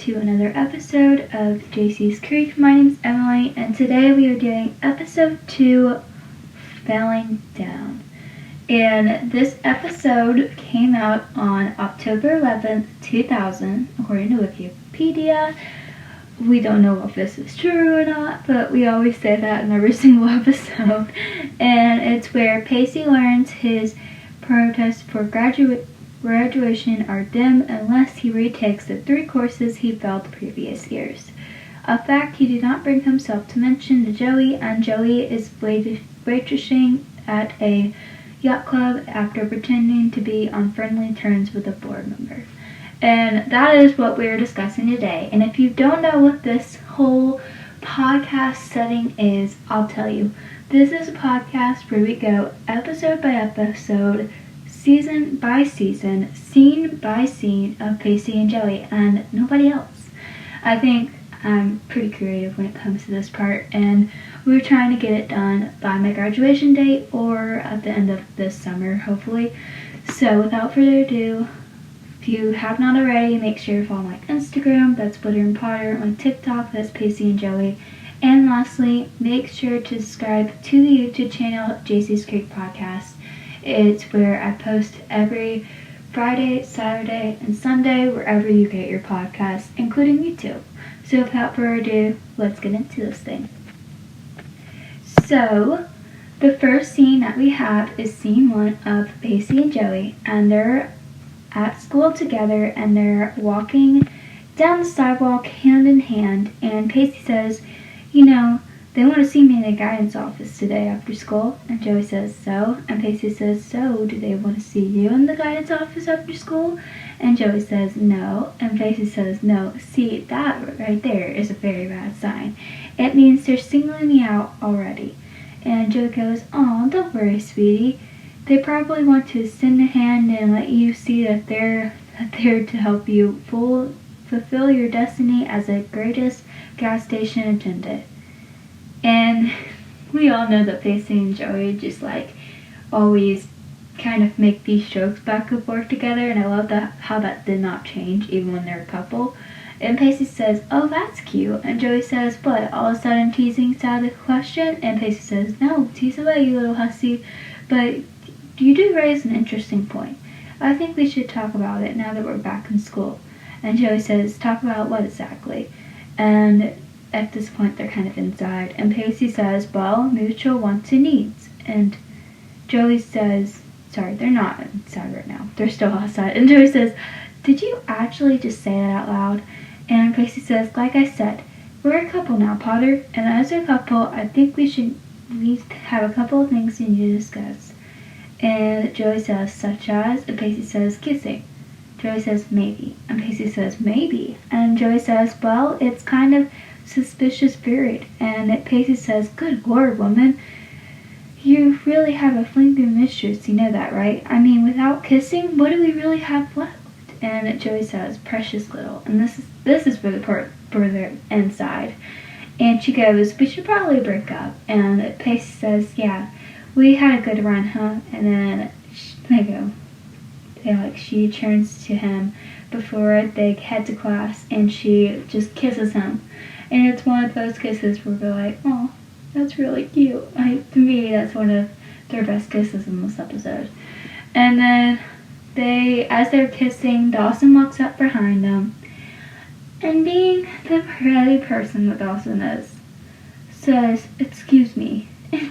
to another episode of Jacey's Creek. My name's Emily, and today we are doing episode 2, Falling Down. And this episode came out on October 11th, 2000, according to Wikipedia. We don't know if this is true or not, but we always say that in every single episode. And it's where Pacey learns his protests for graduation are dim unless he retakes the 3 courses he failed the previous years. A fact he did not bring himself to mention to Joey, and Joey is waitressing at a yacht club after pretending to be on friendly terms with a board member. And that is what we're discussing today. And if you don't know what this whole podcast setting is, I'll tell you. This is a podcast where we go episode by episode, season by season, scene by scene of Pacey and Joey and nobody else. I think I'm pretty creative when it comes to this part, and we're trying to get it done by my graduation date or at the end of this summer, hopefully. So without further ado, if you have not already, make sure you follow my Instagram, that's Witter and Potter, my TikTok, that's Pacey and Joey. And lastly, make sure to subscribe to the YouTube channel, Jacey's Creek Podcast. It's where I post every Friday, Saturday, and Sunday, wherever you get your podcasts, including YouTube. So without further ado, let's get into this thing. So, the first scene that we have is scene 1 of Pacey and Joey, and they're at school together, and they're walking down the sidewalk hand in hand, and Pacey says, they want to see me in the guidance office today after school. And Joey says, so? And Pacey says, so, do they want to see you in the guidance office after school? And Joey says, no. And Pacey says, no. See, that right there is a very bad sign. It means they're singling me out already. And Joey goes, oh, don't worry, sweetie. They probably want to extend a hand and let you see that they're there to help you fulfill your destiny as the greatest gas station attendant. And we all know that Pacey and Joey just always kind of make these jokes back and forth together, and I love how that did not change even when they're a couple. And Pacey says, oh, that's cute. And Joey says, what, all of a sudden teasing's out of the question? And Pacey says, no, tease away, you little hussy. But you do raise an interesting point. I think we should talk about it now that we're back in school. And Joey says, talk about what exactly? And at this point, they're kind of inside. And Pacey says, well, mutual wants and needs. And Joey says, sorry, they're not inside right now. They're still outside. And Joey says, did you actually just say that out loud? And Pacey says, like I said, we're a couple now, Potter. And as a couple, I think we have a couple of things we need to discuss. And Joey says, such as? And Pacey says, kissing. Joey says, maybe. And Pacey says, maybe. And Joey says, well, it's kind of suspicious period. And Pacey says, good Lord, woman, you really have a flaming mistress, you know that, right? I mean, without kissing, what do we really have left? And Joey says, precious little. And this is for the part further inside. And she goes, we should probably break up. And Pacey says, yeah, we had a good run, huh? And then she turns to him before they head to class, and she just kisses him. And it's one of those kisses where we're like, oh, that's really cute. To me, that's one of their best kisses in this episode. And then as they're kissing, Dawson walks up behind them, and being the pretty person that Dawson is, says, excuse me. You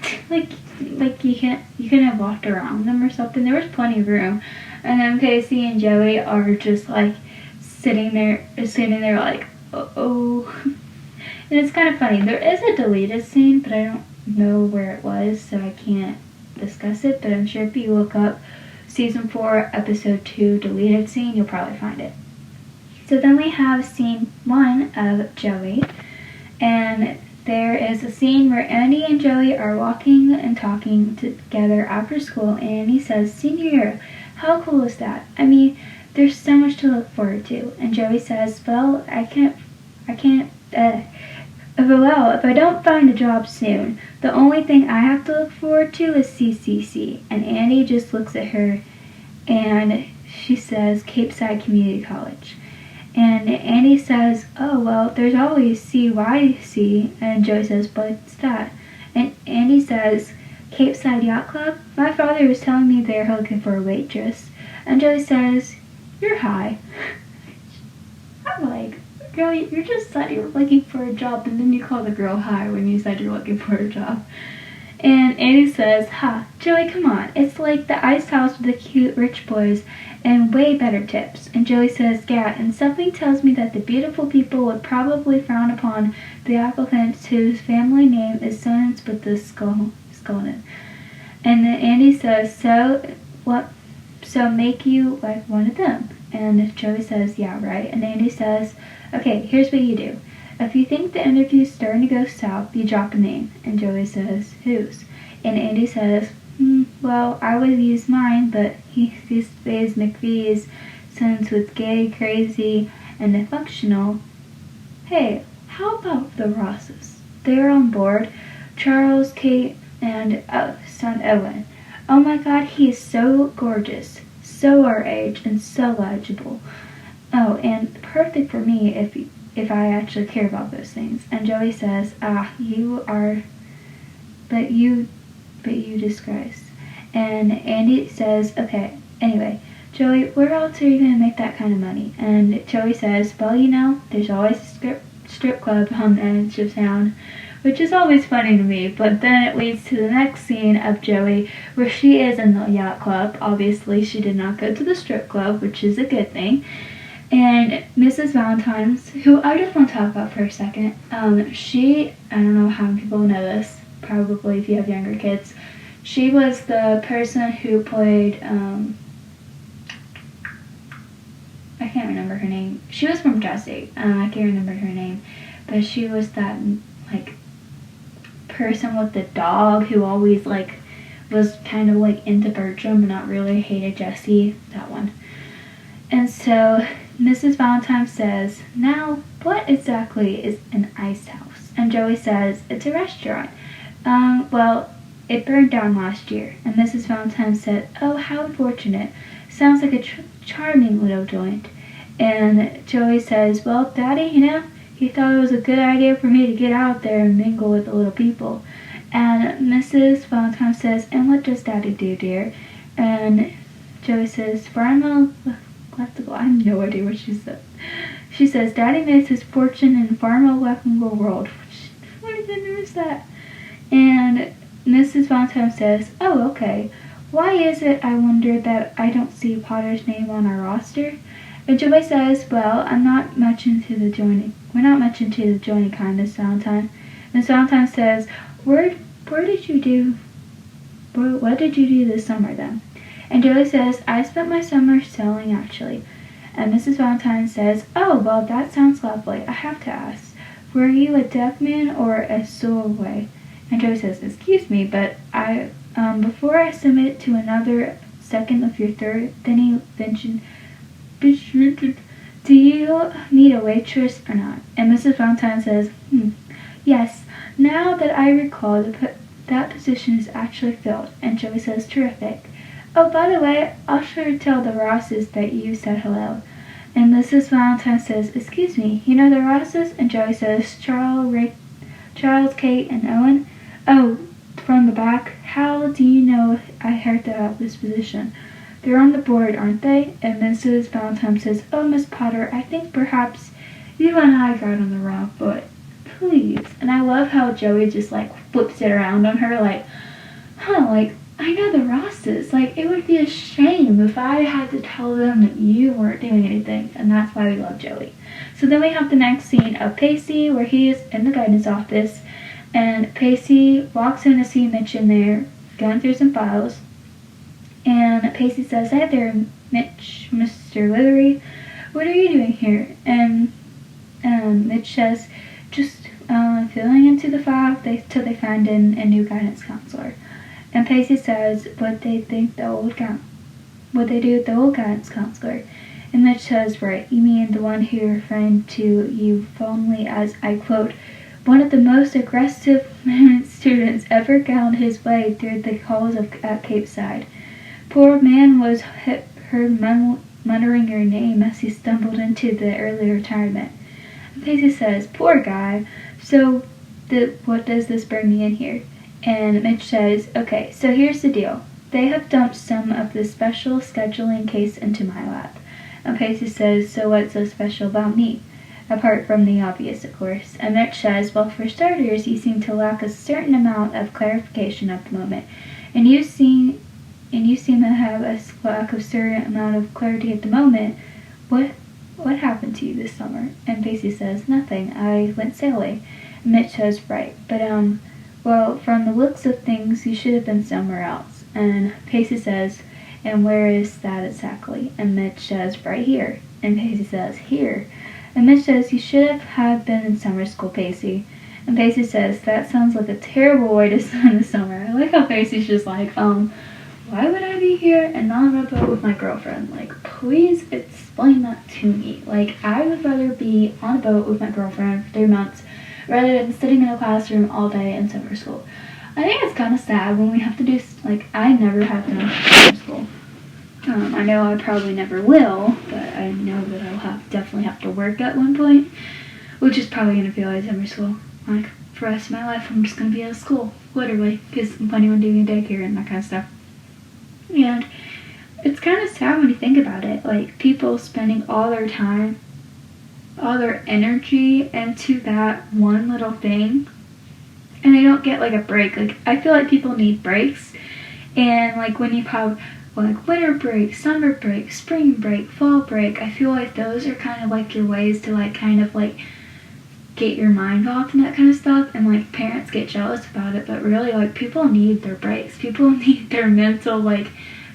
couldn't have walked around them or something. There was plenty of room. And then Pacey and Joey are just sitting there like, uh-oh. And it's kind of funny. There is a deleted scene, but I don't know where it was, so I can't discuss it. But I'm sure if you look up Season 4, Episode 2, deleted scene, you'll probably find it. So then we have Scene 1 of Joey. And there is a scene where Andy and Joey are walking and talking together after school. And Andy says, senior year, how cool is that? I mean, there's so much to look forward to. And Joey says, well, if I don't find a job soon, the only thing I have to look forward to is CCC. And Andy just looks at her and she says Cape Side Community College. And Andy says, oh, well, there's always CYC. And Joey says, what's that? And Andy says, Cape Side Yacht Club? My father was telling me they're looking for a waitress. And Joey says, you're high. I'm like, girl, you just said you were looking for a job, and then you called the girl high when you said you're looking for a job. And Andy says, Joey, come on. It's like the ice house with the cute rich boys and way better tips. And Joey says, yeah, and something tells me that the beautiful people would probably frown upon the applicants whose family name is sons with the skull in it. And then Andy says, so make you like one of them. And Joey says, yeah, right. And Andy says, okay, here's what you do. If you think the interview's starting to go south, you drop a name. And Joey says, whose? And Andy says, well, I would use mine, but these days McVee's sons with gay, crazy, and the functional. Hey, how about the Rosses? They're on board. Charles, Kate, and son Owen. Oh my god, he is so gorgeous, so our age, and so legible. Oh, and perfect for me if I actually care about those things. And Joey says, you are, but you disgrace. And Andy says, okay, anyway, Joey, where else are you going to make that kind of money? And Joey says, well, there's always a strip club on the edge of town, which is always funny to me. But then it leads to the next scene of Joey, where she is in the yacht club. Obviously, she did not go to the strip club, which is a good thing. And Mrs. Valentine's, who I just want to talk about for a second, I don't know how many people know this, probably if you have younger kids, she was the person who played, I can't remember her name. She was from Jacey. I can't remember her name. But she was that, like, person with the dog who always, like, was kind of, like, into Bertram, but not really hated Jesse. That one. And so Mrs. Valentine says, now, what exactly is an ice house? And Joey says, it's a restaurant. Well, it burned down last year. And Mrs. Valentine said, oh, how unfortunate. Sounds like a charming little joint. And Joey says, well, Daddy, he thought it was a good idea for me to get out there and mingle with the little people. And Mrs. Valentine says, and what does Daddy do, dear? And Joey says, Farmel Leftigal. I have no idea what she said. She says, Daddy makes his fortune in Farmel Leftigal world. What did I notice that? And Mrs. Valentine says, oh, okay. Why is it, I wonder, that I don't see Potter's name on our roster? And Joey says, well, we're not much into the joining kind, Miss Valentine. Miss Valentine says, what did you do this summer then? And Joey says, I spent my summer sailing, actually. And Mrs. Valentine says, oh, well, that sounds lovely. I have to ask, were you a deckman or a stowaway? And Joey says, excuse me, but before I submit to another second of your third invention, do you need a waitress or not? And Mrs. Valentine says, yes, now that I recall, that position is actually filled. And Joey says, terrific. Oh, by the way, I'll sure tell the Rosses that you said hello. And Mrs. Valentine says, excuse me, you know the Rosses? And Joey says, Charles, Kate, and Owen? Oh, from the back. How do you know I heard about this position? They're on the board, aren't they? And Mrs. Valentine says, oh, Miss Potter, I think perhaps you and I got on the wrong foot. Please. And I love how Joey just, like, flips it around on her, like, I know the Rosses. Like, it would be a shame if I had to tell them that you weren't doing anything. And that's why we love Joey. So then we have the next scene of Pacey, where he is in the guidance office. And Pacey walks in to see Mitch in there, going through some files. And Pacey says, hey there, Mitch, Mr. Livery. What are you doing here? And Mitch says, just filling into the file till they find a new guidance counselor. And Pacey says, what they do with the old guidance counselor. And Mitch says, right, you mean the one who referred to you fondly as, I quote, one of the most aggressive students ever found his way through the halls at Cape Side. Poor man was heard muttering your name as he stumbled into the early retirement. And Pacey says, "Poor guy. So, what does this bring me in here?" And Mitch says, "Okay, so here's the deal. They have dumped some of the special scheduling case into my lap." And Pacey says, "So what's so special about me?" Apart from the obvious, of course. And Mitch says, "Well, for starters, you seem to lack a certain amount of clarification at the moment. And you seem to have a lack of certain amount of clarity at the moment. What happened to you this summer?" And Pacey says, "Nothing. I went sailing." And Mitch says, "Right. But, well, from the looks of things, you should have been somewhere else." And Pacey says, "And where is that exactly?" And Mitch says, "Right here." And Pacey says, "Here." And Mitch says, "You should have been in summer school, Pacey." And Pacey says, "That sounds like a terrible way to spend the summer." I like how Pacey's just like, why would I be here and not on a boat with my girlfriend? Like, please explain that to me. Like, I would rather be on a boat with my girlfriend for 3 months rather than sitting in a classroom all day in summer school. I think it's kind of sad when we have to do, like, I never have done summer school. I know I probably never will, but I know that I'll definitely have to work at one point, which is probably going to feel like summer school. Like, for the rest of my life, I'm just going to be out of school, literally, because I'm planning on doing daycare and that kind of stuff. And it's kind of sad when you think about it, like, people spending all their time, all their energy into that one little thing, and they don't get, like, a break. Like, I feel like people need breaks, and, like, when you have, like, winter break, summer break, spring break, fall break, I feel like those are kind of, like, your ways to, like, kind of, like, get your mind off and that kind of stuff, and, like, parents get jealous about it, but really, like, people need their breaks. People need their mental, like,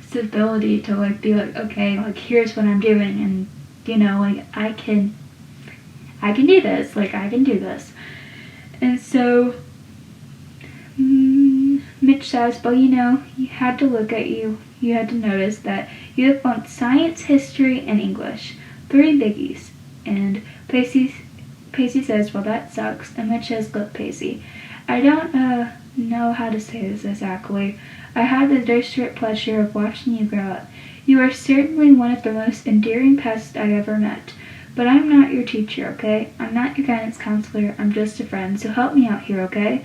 stability to, like, be like, okay, like, here's what I'm doing, and, you know, like, I can do this, like, I can do this. And so, Mitch says, "Well, you know, you had to look at you. You had to notice that you have flunked science, history, and English. 3 biggies." And Pacey says, "Well, that sucks." And Mitch says, "Look, Pacey, I don't know how to say this exactly. I had the distinct pleasure of watching you grow up. You are certainly one of the most endearing pests I ever met. But I'm not your teacher, okay? I'm not your guidance counselor. I'm just a friend. So help me out here, okay?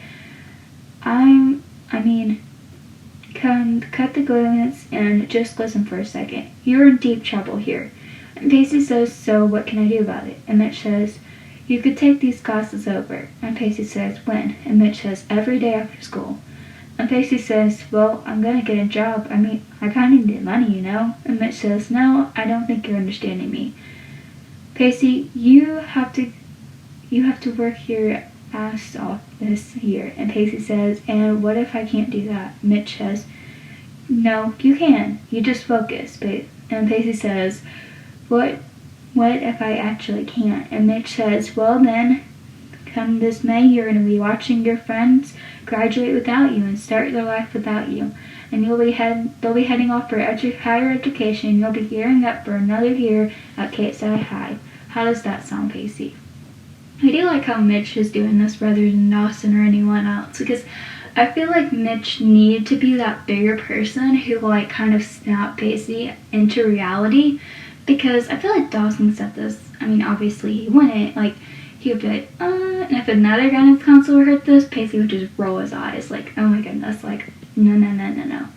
Cut the glance and just listen for a second. You're in deep trouble here." And Pacey says, "So what can I do about it?" And Mitch says, "You could take these classes over." And Pacey says, "When?" And Mitch says, "Every day after school." And Pacey says, "Well, I'm gonna get a job. I kinda need money, you know?" And Mitch says, "No, I don't think you're understanding me. Pacey, you have to work your ass off this year." And Pacey says, "And what if I can't do that?" Mitch says, "No, you can. You just focus." And Pacey says, What if I actually can't?" And Mitch says, "Well then, come this May, you're going to be watching your friends graduate without you and start their life without you. And they'll be heading off for higher education. You'll be gearing up for another year at Stateside High. How does that sound, Pacey?" I do like how Mitch is doing this rather than Dawson or anyone else, because I feel like Mitch needed to be that bigger person who, like, kind of snapped Pacey into reality, because I feel like Dawson said this. I mean, obviously he wouldn't. Like, he would be like, and if another guidance counselor heard this, Pacey would just roll his eyes, like, oh my goodness, like, no.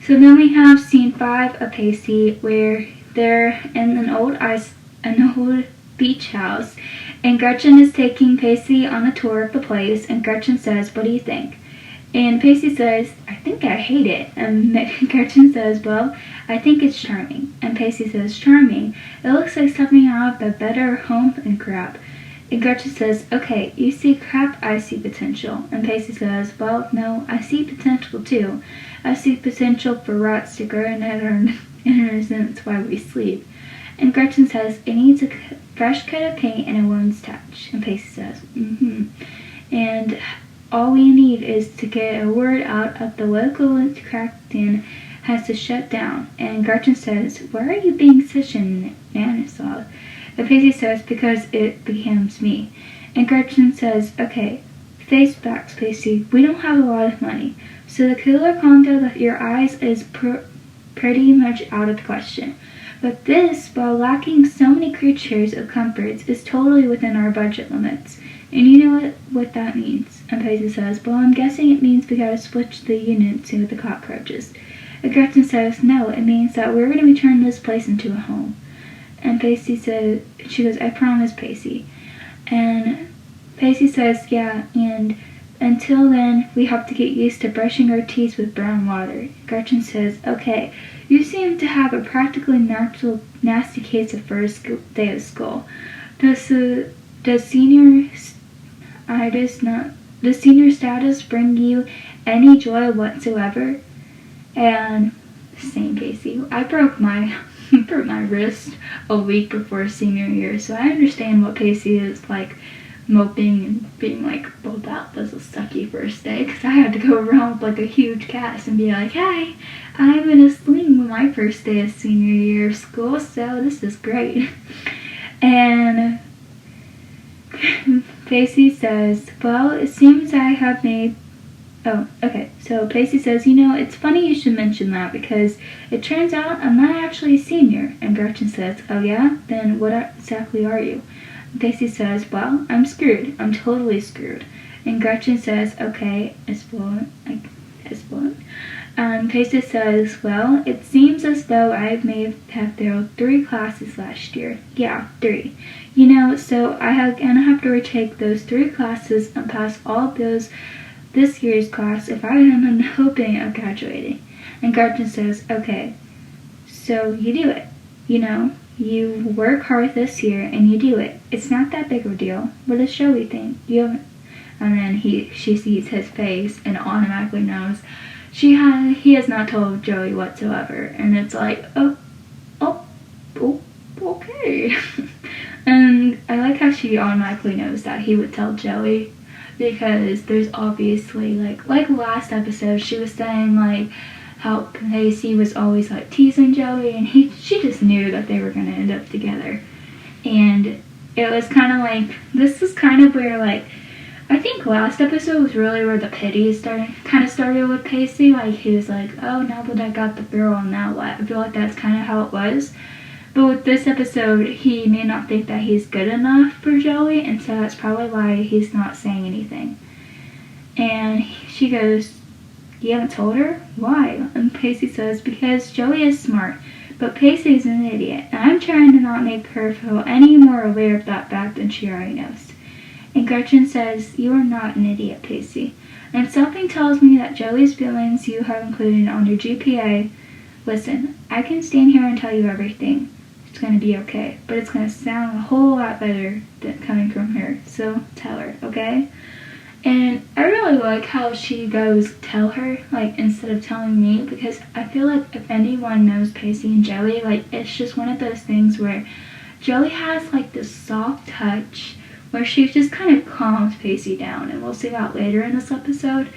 So then we have scene 5 of Pacey, where they're in an old beach house, and Gretchen is taking Pacey on a tour of the place, and Gretchen says, "What do you think?" And Pacey says, "I think I hate it." And Gretchen says, "Well, I think it's charming." And Pacey says, "Charming? It looks like something out of a Better Home and crap." And Gretchen says, "Okay, you see crap, I see potential." And Pacey says, "Well, no, I see potential too. I see potential for rats to grow in our innocence while we sleep." And Gretchen says, "It needs a fresh coat of paint and a woman's touch." And Pacey says, "And all we need is to get a word out of the local Crackton has to shut down." And Gretchen says, "Why are you being such a maniac?" And Pacey says, "Because it becomes me." And Gretchen says, "Okay, face facts, Pacey. We don't have a lot of money, so the killer condo with your eyes is pretty much out of the question. But this, while lacking so many creatures of comforts, is totally within our budget limits. And you know what that means? And Pacey says, well, I'm guessing it means we gotta switch the units with the cockroaches. And Gretchen says, no, it means that we're gonna be turning this place into a home. And Pacey says, she goes, I promise, Pacey. And Pacey says, yeah, and until then, we have to get used to brushing our teeth with brown water. Gretchen says, okay, you seem to have a practically nasty case of first day of school. Does senior status bring you any joy whatsoever? And same, Pacey. I broke my wrist a week before senior year, so I understand what Pacey is like, moping and being like, well, that was a sucky first day, because I had to go around with like a huge cast and be like, hey, I'm in a sling with my first day of senior year of school, so this is great. And Pacey says, well, it seems I have made... Oh, okay. So Pacey says, it's funny you should mention that, because it turns out I'm not actually a senior. And Gretchen says, oh yeah? Then what exactly are you? And Pacey says, well, I'm screwed. I'm totally screwed. And Gretchen says, okay, explain. Pacey says, well, it seems as though I may have failed 3 classes last year. Yeah, 3. So I'm gonna have to retake those 3 classes and pass all of those this year's class if I am hoping of graduating. And Gretchen says, okay, so you do it. You work hard this year and you do it. It's not that big of a deal. What does Joey think? And then she sees his face and automatically knows he has not told Joey whatsoever. And it's like, oh, okay. And I like how she automatically knows that he would tell Joey, because there's obviously, like last episode, she was saying, like, how Pacey was always, like, teasing Joey, and she just knew that they were going to end up together. And it was kind of like, this is kind of where, like, I think last episode was really where the pity started with Pacey. Like, he was like, oh, now that I got the girl, now what? I feel like that's kind of how it was. But with this episode, he may not think that he's good enough for Joey, and so that's probably why he's not saying anything. And she goes, you haven't told her? Why? And Pacey says, because Joey is smart, but Pacey's an idiot, and I'm trying to not make her feel any more aware of that fact than she already knows. And Gretchen says, you are not an idiot, Pacey. And something tells me that Joey's feelings you have included on your GPA. Listen, I can stand here and tell you everything. It's going to be okay, but it's going to sound a whole lot better than coming from her, so tell her, okay? And I really like how she goes, tell her, like, instead of telling me, because I feel like if anyone knows Pacey and Joey, like, it's just one of those things where Joey has, like, this soft touch where she just kind of calms Pacey down, and we'll see that later in this episode,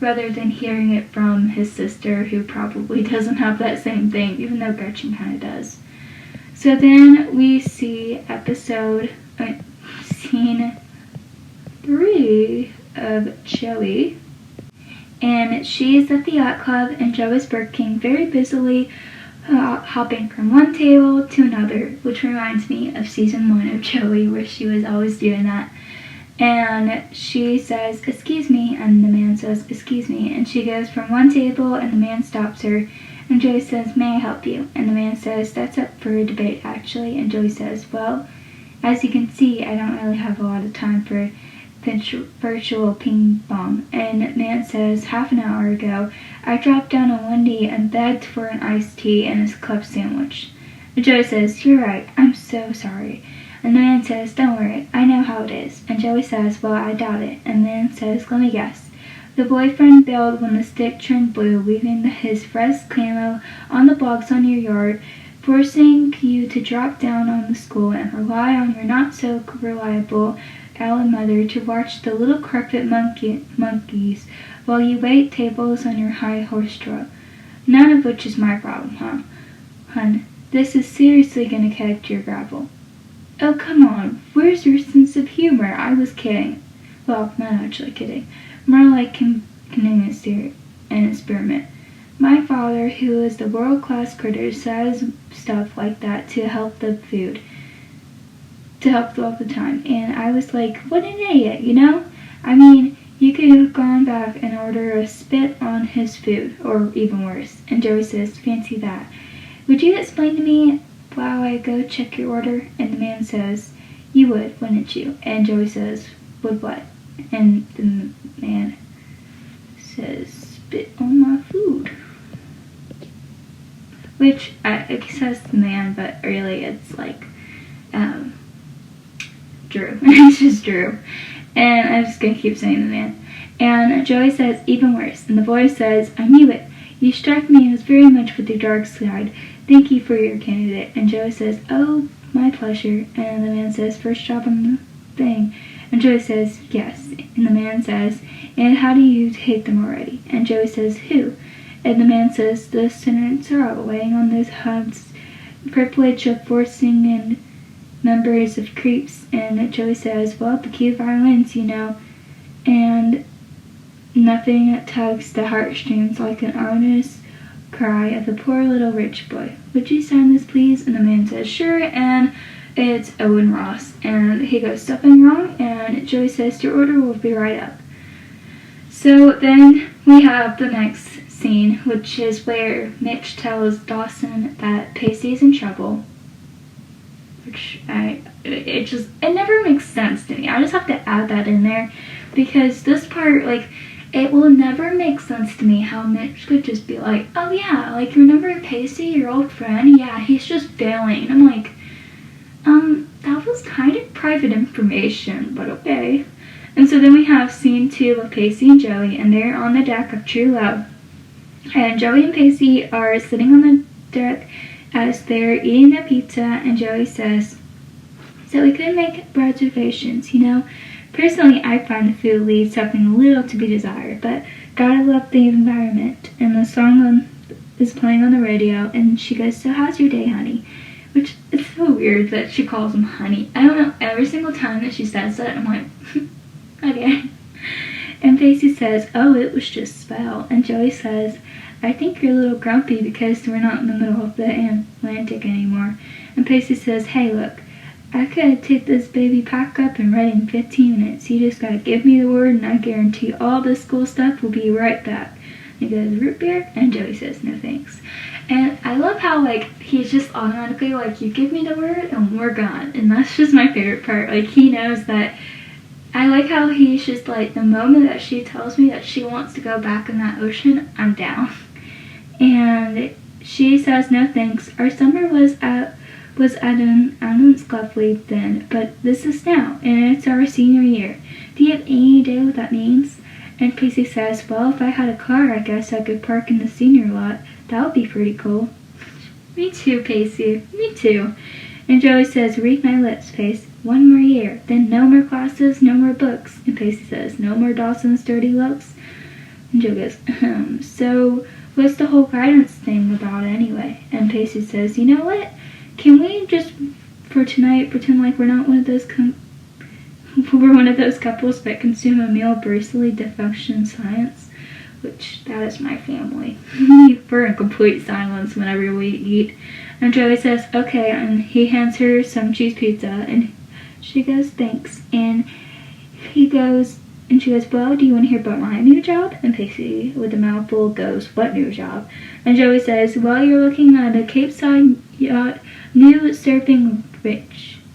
rather than hearing it from his sister, who probably doesn't have that same thing, even though Gretchen kind of does. So then we see scene 3 of Joey, and she's at the yacht club, and Joe is working very busily, hopping from one table to another, which reminds me of season 1 of Joey, where she was always doing that. And she says, excuse me, and the man says, excuse me, and she goes from one table, and the man stops her. And Joey says, may I help you? And the man says, that's up for a debate, actually. And Joey says, well, as you can see, I don't really have a lot of time for virtual ping pong. And the man says, half an hour ago, I dropped down on one knee and begged for an iced tea and a club sandwich. And Joey says, you're right, I'm so sorry. And the man says, don't worry, I know how it is. And Joey says, well, I doubt it. And the man says, let me guess. The boyfriend bailed when the stick turned blue, leaving his fresh camo on the blocks on your yard, forcing you to drop down on the school and rely on your not-so-reliable Allen mother to watch the little carpet monkeys while you wait tables on your high horse draw. None of which is my problem, huh? Hun, this is seriously gonna catch your gravel. Oh, come on, where's your sense of humor? I was kidding. Well, not actually kidding. More like an experiment. my father, who is the world-class critter, says stuff like that to help the food, to help all the time. And I was like, what an idiot, you know? I mean, you could have gone back and ordered a spit on his food, or even worse. And Joey says, fancy that. Would you explain to me while I go check your order? And the man says, you would, wouldn't you? And Joey says, would what? And the man says, spit on my food. Which, it says the man, but really it's like, Drew. It's just Drew. And I'm just gonna keep saying the man. And Joey says, even worse. And the boy says, I knew it. You strike me as very much with your dark side. Thank you for your candidate. And Joey says, oh, my pleasure. And the man says, first job on the thing. And Joey says, yes. And the man says, and how do you hate them already? And Joey says, who? And the man says, the students are all weighing on those hubs, privilege of forcing and members of creeps. And Joey says, well, the key of violence, you know, and nothing that tugs the heartstrings like an honest cry of the poor little rich boy. Would you sign this, please? And the man says, sure. And it's Owen Ross. And he goes, something wrong? And Joey says, your order will be right up. So then we have the next scene, which is where Mitch tells Dawson that Pacey's in trouble. Which it never makes sense to me. I just have to add that in there because this part, like, it will never make sense to me how Mitch could just be like, oh yeah, like, remember Pacey, your old friend? Yeah, he's just failing. I'm like, that was kind of private information, but okay. And so then we have scene 2 of Pacey and Joey, and they're on the deck of True Love. And Joey and Pacey are sitting on the deck as they're eating their pizza, and Joey says, so we could make reservations, you know? Personally, I find the food leaves something a little to be desired, but gotta love the environment. And the song is playing on the radio, and she goes, so how's your day, honey? Which is so weird that she calls him honey. I don't know, every single time that she says that, I'm like, okay. And Pacey says, oh, it was just swell. And Joey says, I think you're a little grumpy because we're not in the middle of the Atlantic anymore. And Pacey says, hey, look, I could take this baby pack up and ready in 15 minutes. You just gotta give me the word and I guarantee all this school stuff will be right back. And he goes, root beer? And Joey says, no thanks. And I love how, like, he's just automatically like, you give me the word and we're gone. And that's just my favorite part. Like, he knows that. I like how he's just like, the moment that she tells me that she wants to go back in that ocean, I'm down. And she says, no thanks. Our summer was at an unscruffly then, but this is now, and it's our senior year. Do you have any idea what that means? And Pacey says, well, if I had a car, I guess I could park in the senior lot. That would be pretty cool. Me too, Pacey. Me too. And Joey says, read my lips, Pace. 1 more year. Then no more classes, no more books. And Pacey says, no more Dawson's dirty looks. And Joe goes, so what's the whole guidance thing about anyway? And Pacey says, you know what? Can we just, for tonight, pretend like we're not one of those we're one of those couples that consume a meal bracely to function science? Which, that is my family. We're in complete silence whenever we eat. And Joey says, okay, and he hands her some cheese pizza, and she goes, thanks. And he goes, and she goes, well, do you want to hear about my new job? And Pacey, with a mouthful, goes, what new job? And Joey says, well, you're looking at a Cape Side yacht, new surfing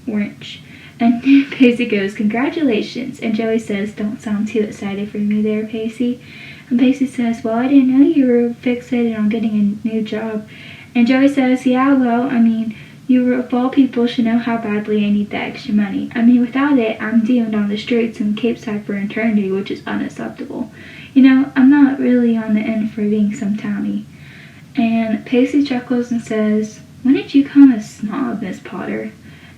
wrench. And Pacey goes, congratulations. And Joey says, don't sound too excited for me there, Pacey. And Pacey says, well, I didn't know you were fixated on getting a new job. And Joey says, yeah, well, I mean, you of all people should know how badly I need the extra money. I mean, without it, I'm doomed on the streets in Cape Side for eternity, which is unacceptable. You know, I'm not really on the end for being some townie. And Pacey chuckles and says, when did you become a snob, Miss Potter?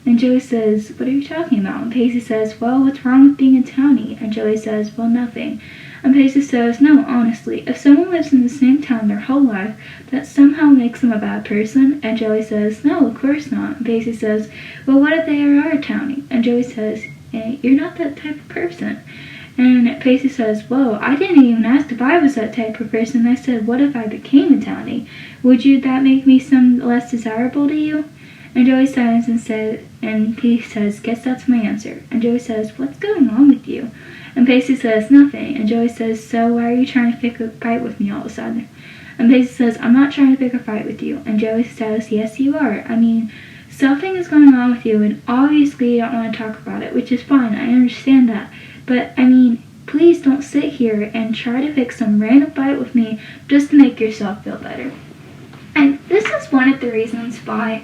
And Joey says, what are you talking about? And Pacey says, well, what's wrong with being a townie? And Joey says, well, nothing. And Pacey says, no, honestly, if someone lives in the same town their whole life, that somehow makes them a bad person. And Joey says, no, of course not. And Pacey says, well, what if they are a townie? And Joey says, you're not that type of person. And Pacey says, whoa, I didn't even ask if I was that type of person. I said, what if I became a townie? Would that make me some less desirable to you? And Joey sighs and Pacey says, guess that's my answer. And Joey says, what's going on with you? And Pacey says, nothing. And Joey says, so why are you trying to pick a fight with me all of a sudden? And Pacey says, I'm not trying to pick a fight with you. And Joey says, yes, you are. I mean, something is going on with you, and obviously you don't want to talk about it, which is fine. I understand that. But, I mean, please don't sit here and try to pick some random fight with me just to make yourself feel better. And this is one of the reasons why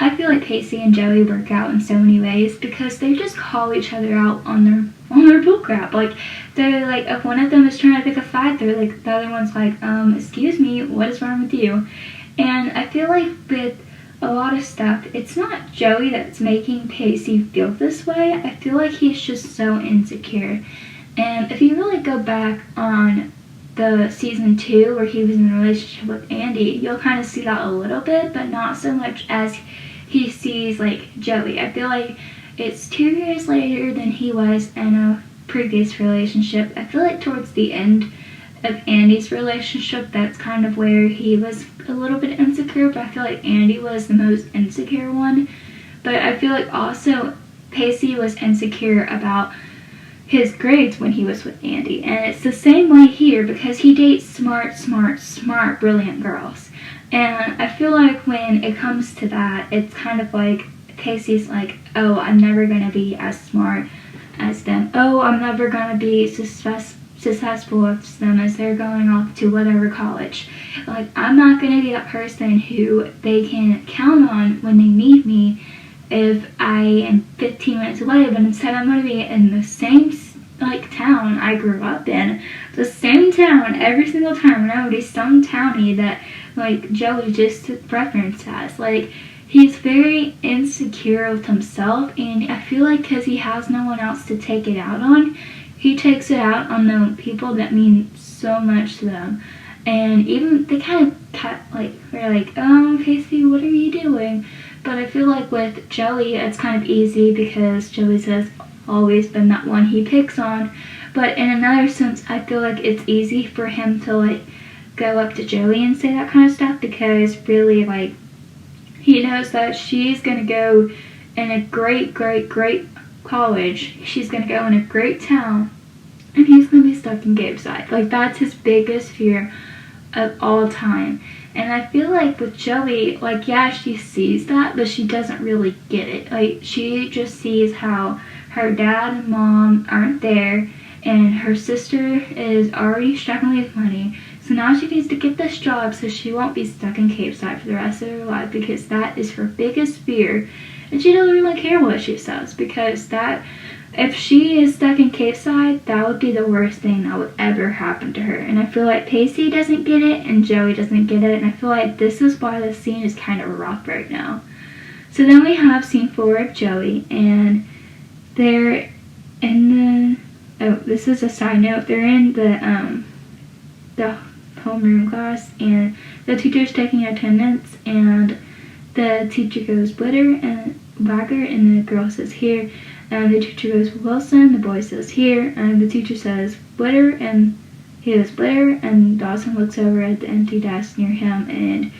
I feel like Pacey and Joey work out in so many ways, because they just call each other out on their bullcrap. Like, they're like, if one of them is trying to pick a fight, they're like, the other one's like, excuse me, what is wrong with you? And I feel like with a lot of stuff, it's not Joey that's making Pacey feel this way. I feel like he's just so insecure. And if you really go back on the season 2 where he was in a relationship with Andy, you'll kind of see that a little bit, but not so much as he sees like Joey. I feel like it's 2 years later than he was in a previous relationship. I feel like towards the end of Andy's relationship, that's kind of where he was a little bit insecure, but I feel like Andy was the most insecure one. But I feel like also Pacey was insecure about his grades when he was with Andy, and it's the same way here because he dates smart, brilliant girls. And I feel like when it comes to that, it's kind of like Pacey's like, oh, I'm never going to be as smart as them. Oh, I'm never going to be successful as them as they're going off to whatever college. Like, I'm not going to be that person who they can count on when they need me if I am 15 minutes away, but instead I'm going to be in the same like town I grew up in, the same town every single time, and I would be some townie that like Joey just referenced as. Like, he's very insecure with himself, and I feel like because he has no one else to take it out on, he takes it out on the people that mean so much to them. And even they kind of they're like, Pacey, what are you doing? But I feel like with Joey, it's kind of easy because Joey's has always been that one he picks on. But in another sense, I feel like it's easy for him to like go up to Joey and say that kind of stuff because really like he knows that she's gonna go in a great college. She's gonna go in a great town, and he's gonna be stuck in Gabeside. Like, that's his biggest fear of all time. And I feel like with Joey, like, yeah, she sees that, but she doesn't really get it. Like, she just sees how her dad and mom aren't there, and her sister is already struggling with money. So now she needs to get this job so she won't be stuck in Capeside for the rest of her life, because that is her biggest fear. And she doesn't really care what she says, because that, if she is stuck in Capeside, that would be the worst thing that would ever happen to her. And I feel like Pacey doesn't get it, and Joey doesn't get it, and I feel like this is why the scene is kind of rough right now. So then we have scene 4 of Joey, and they're in this is a side note, they're in the homeroom class, and the teacher's taking attendance, and the teacher goes Witter and Wagger, and the girl says here, and the teacher goes Wilson, the boy says here, and the teacher says Witter, and he goes Witter, and Dawson looks over at the empty desk near him, and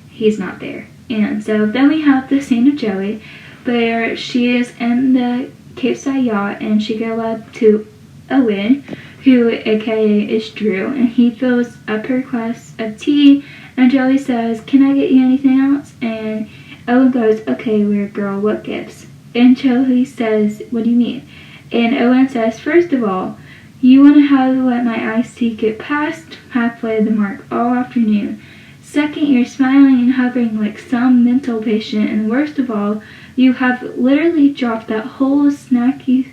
he's not there. And so then we have the scene of Joey, where she is in the Capeside yacht, and she goes up to Owen, who aka is Drew, and he fills up her glass of tea, and Joey says, can I get you anything else? And Owen goes, okay, weird girl, what gives? And Joey says, what do you mean? And Owen says, first of all, you want to have to let my iced tea get past halfway of the mark all afternoon. Second, you're smiling and hovering like some mental patient, and worst of all, you have literally dropped that whole snacky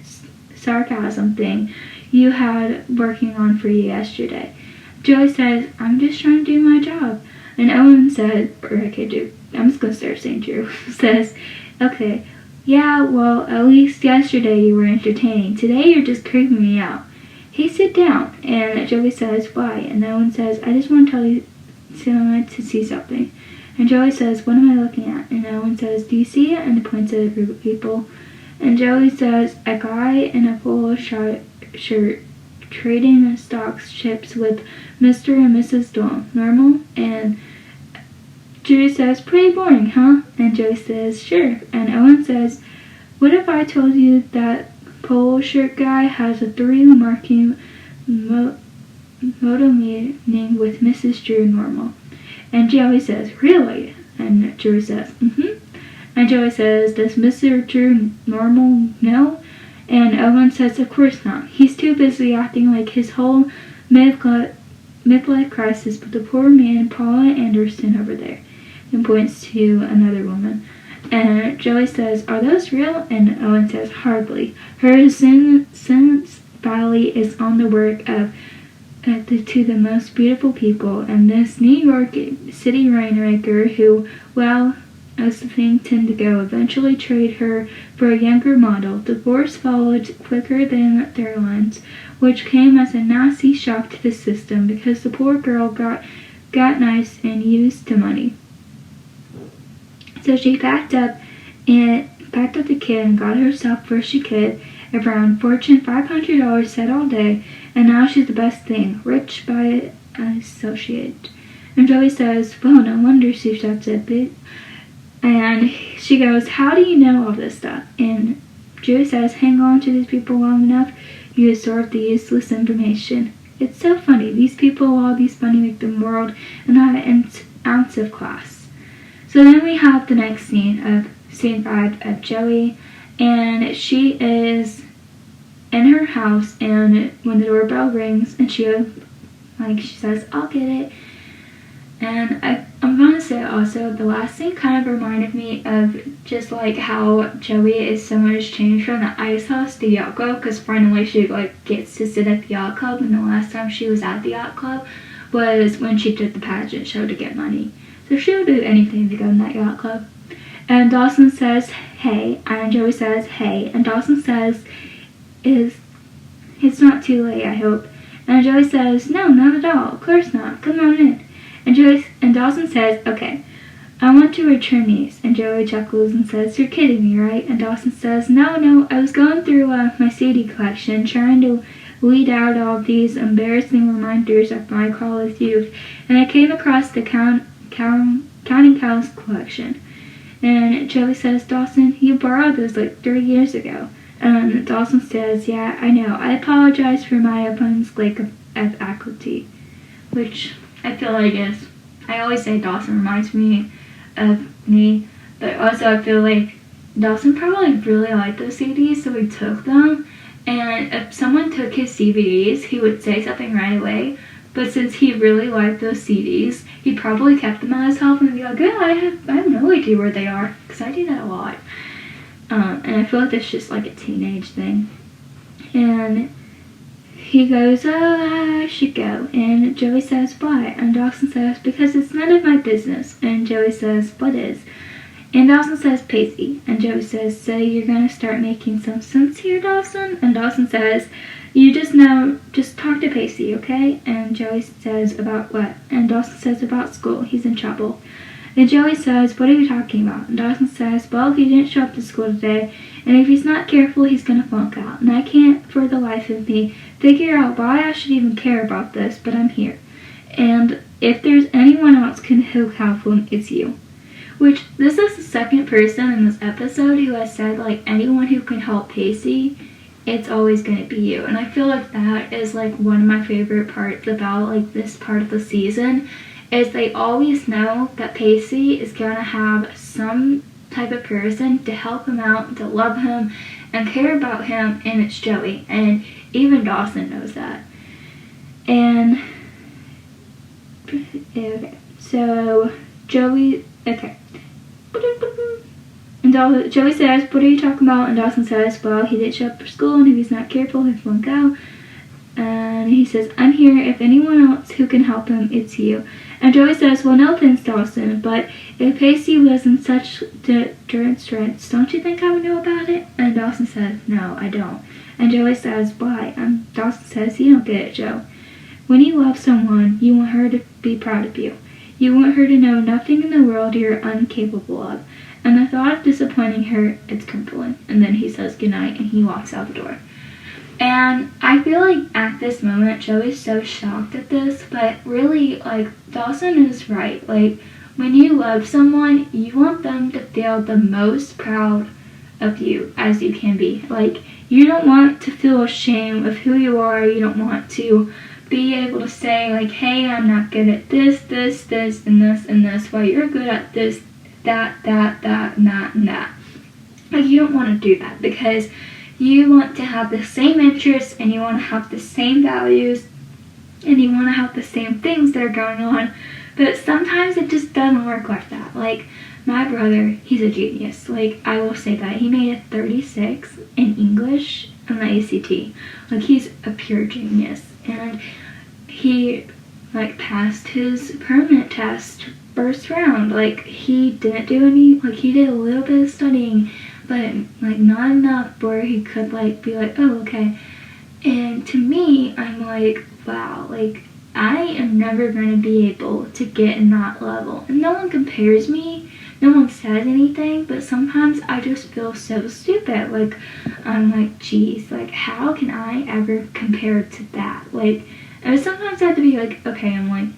sarcasm thing you had working on for you yesterday. Joey says, I'm just trying to do my job. And Owen said, I'm just going to start saying Drew, says, okay, yeah, well, at least yesterday you were entertaining. Today you're just creeping me out. Hey, sit down. And Joey says, why? And Owen says, I just want to tell you to see something. And Joey says, what am I looking at? And Owen says, do you see it? And points at a group of people. And Joey says, a guy in a polo shirt shirt, trading stocks chips with Mr. and Mrs. Normal, and Judy says, pretty boring, huh? And Joey says, sure. And Owen says, what if I told you that polo shirt guy has a 3 marking moto meeting with Mrs. Drew Normal? And Joey says, really? And Drew says, mm-hmm. And Joey says, does Mr. Drew Normal know? And Owen says, of course not. He's too busy acting like his whole midlife crisis with the poor man Paula Anderson over there. And points to another woman. And Joey says, are those real? And Owen says, hardly. Her sense Valley is on the work of to the most beautiful people, and this New York City rainmaker who, well, as the things tend to go, eventually trade her for a younger model. Divorce followed quicker than their lines, which came as a nasty shock to the system because the poor girl got nice and used to money. So she packed up the kid and got herself where she could, around Fortune $500 set all day, and now she's the best thing, rich by associate. And Joey says, well, no wonder she shuts it. And she goes, how do you know all this stuff? And Joey says, hang on to these people long enough, you absorb the useless information. It's so funny. These people, all these funny victim world, and not an ounce of class. So then we have the next scene of scene 5 of Joey, and she is in her house, and when the doorbell rings, and she says, I'll get it. And I'm going to say also, the last scene kind of reminded me of just like how Joey is so much changed from the ice house to yacht club, because finally she gets to sit at the yacht club, and the last time she was at the yacht club was when she did the pageant show to get money. So she would do anything to go in that yacht club. And Dawson says, hey, and Joey says, hey, and Dawson says, it's not too late, I hope. And Joey says, no, not at all, of course not, come on in. And Dawson says, okay, I want to return these. And Joey chuckles and says, you're kidding me, right? And Dawson says, no, I was going through my CD collection, trying to weed out all these embarrassing reminders of my college youth, and I came across the Counting Cows collection. And Joey says, Dawson, you borrowed those 30 years ago. And Dawson says, yeah, I know. I apologize for my opponent's lack of faculty. Which I feel like is, I always say Dawson reminds me of me, but also I feel like Dawson probably really liked those CDs, so he took them. And if someone took his CDs, he would say something right away. But since he really liked those CDs, he probably kept them on himself and be like, oh, I have no idea where they are, because I do that a lot. And I feel like that's just like a teenage thing. And he goes, oh, I should go. And Joey says, why? And Dawson says, because it's none of my business. And Joey says, what is? And Dawson says, Pacey. And Joey says, so you're going to start making some sense here, Dawson? And Dawson says, you just talk to Pacey, okay? And Joey says, about what? And Dawson says, about school. He's in trouble. And Joey says, what are you talking about? And Dawson says, well, he didn't show up to school today, and if he's not careful, he's going to flunk out. And I can't, for the life of me, figure out why I should even care about this, but I'm here. And if there's anyone else who can help him, it's you. Which, this is the second person in this episode who has said, anyone who can help Pacey, it's always going to be you. And I feel like that is, one of my favorite parts about, this part of the season, is they always know that Pacey is going to have some type of person to help him out, to love him, and care about him, and it's Joey. And even Dawson knows that. And, okay, so, Joey, okay. And Joey says, what are you talking about? And Dawson says, well, he didn't show up for school, and if he's not careful, he'll flunk out. And he says, I'm here. If anyone else who can help him, it's you. And Joey says, well, no thanks, Dawson, but if Pacey was in such strengths, don't you think I would know about it? And Dawson says, no, I don't. And Joey says, why? And Dawson says, you don't get it, Joe. When you love someone, you want her to be proud of you. You want her to know nothing in the world you're incapable of. And the thought of disappointing her, it's crippling. And then he says goodnight, and he walks out the door. And I feel like at this moment, Joey's so shocked at this, but really, like, Dawson is right. Like, when you love someone, you want them to feel the most proud of you as you can be. Like, you don't want to feel ashamed of who you are. You don't want to be able to say, like, hey, I'm not good at this, and this, and this, while you're good at this, that, and that, and that. Like, you don't want to do that because you want to have the same interests and you want to have the same values and you want to have the same things that are going on. But sometimes it just doesn't work like that. Like, my brother, he's a genius. Like, I will say that. He made a 36 in English on the ACT. Like, he's a pure genius. And he, like, passed his permanent test first round. Like, he didn't do any, like, he did a little bit of studying, but, like, not enough where he could, like, be like, oh, okay. And to me, I'm like, wow, like, I am never going to be able to get in that level. And no one compares me, no one says anything, but sometimes I just feel so stupid. Like, I'm like, geez, like, how can I ever compare to that? Like, and sometimes I have to be like, okay, I'm like,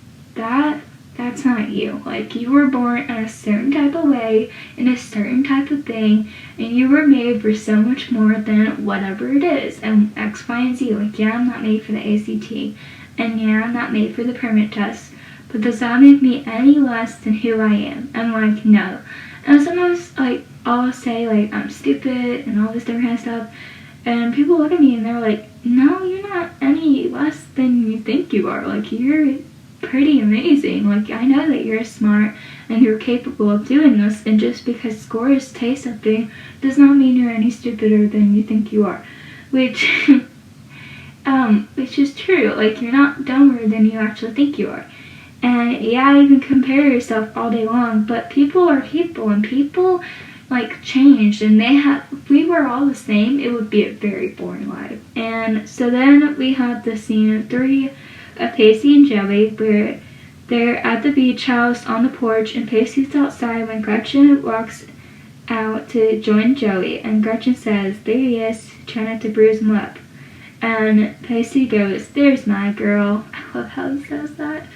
that's not you. Like, you were born in a certain type of way, in a certain type of thing, and you were made for so much more than whatever it is. And X, Y, and Z. Like, yeah, I'm not made for the ACT. And yeah, I'm not made for the permit test. But does that make me any less than who I am? I'm like, no. And sometimes, like, I'll say, like, I'm stupid and all this different kind of stuff. And people look at me and they're like, no, you're not any less than you think you are. Like, you're pretty amazing. Like, I know that you're smart and you're capable of doing this. And just because scores say something does not mean you're any stupider than you think you are. Which is true. Like, you're not dumber than you actually think you are. And yeah, you can compare yourself all day long, but people are people, and people, like, change, and if we were all the same, it would be a very boring life. And so then we have the scene 3 of Pacey and Joey, where they're at the beach house on the porch, and Pacey's outside when Gretchen walks out to join Joey, and Gretchen says, there he is, try not to bruise him up. And Pacey goes, there's my girl. I love how he says that.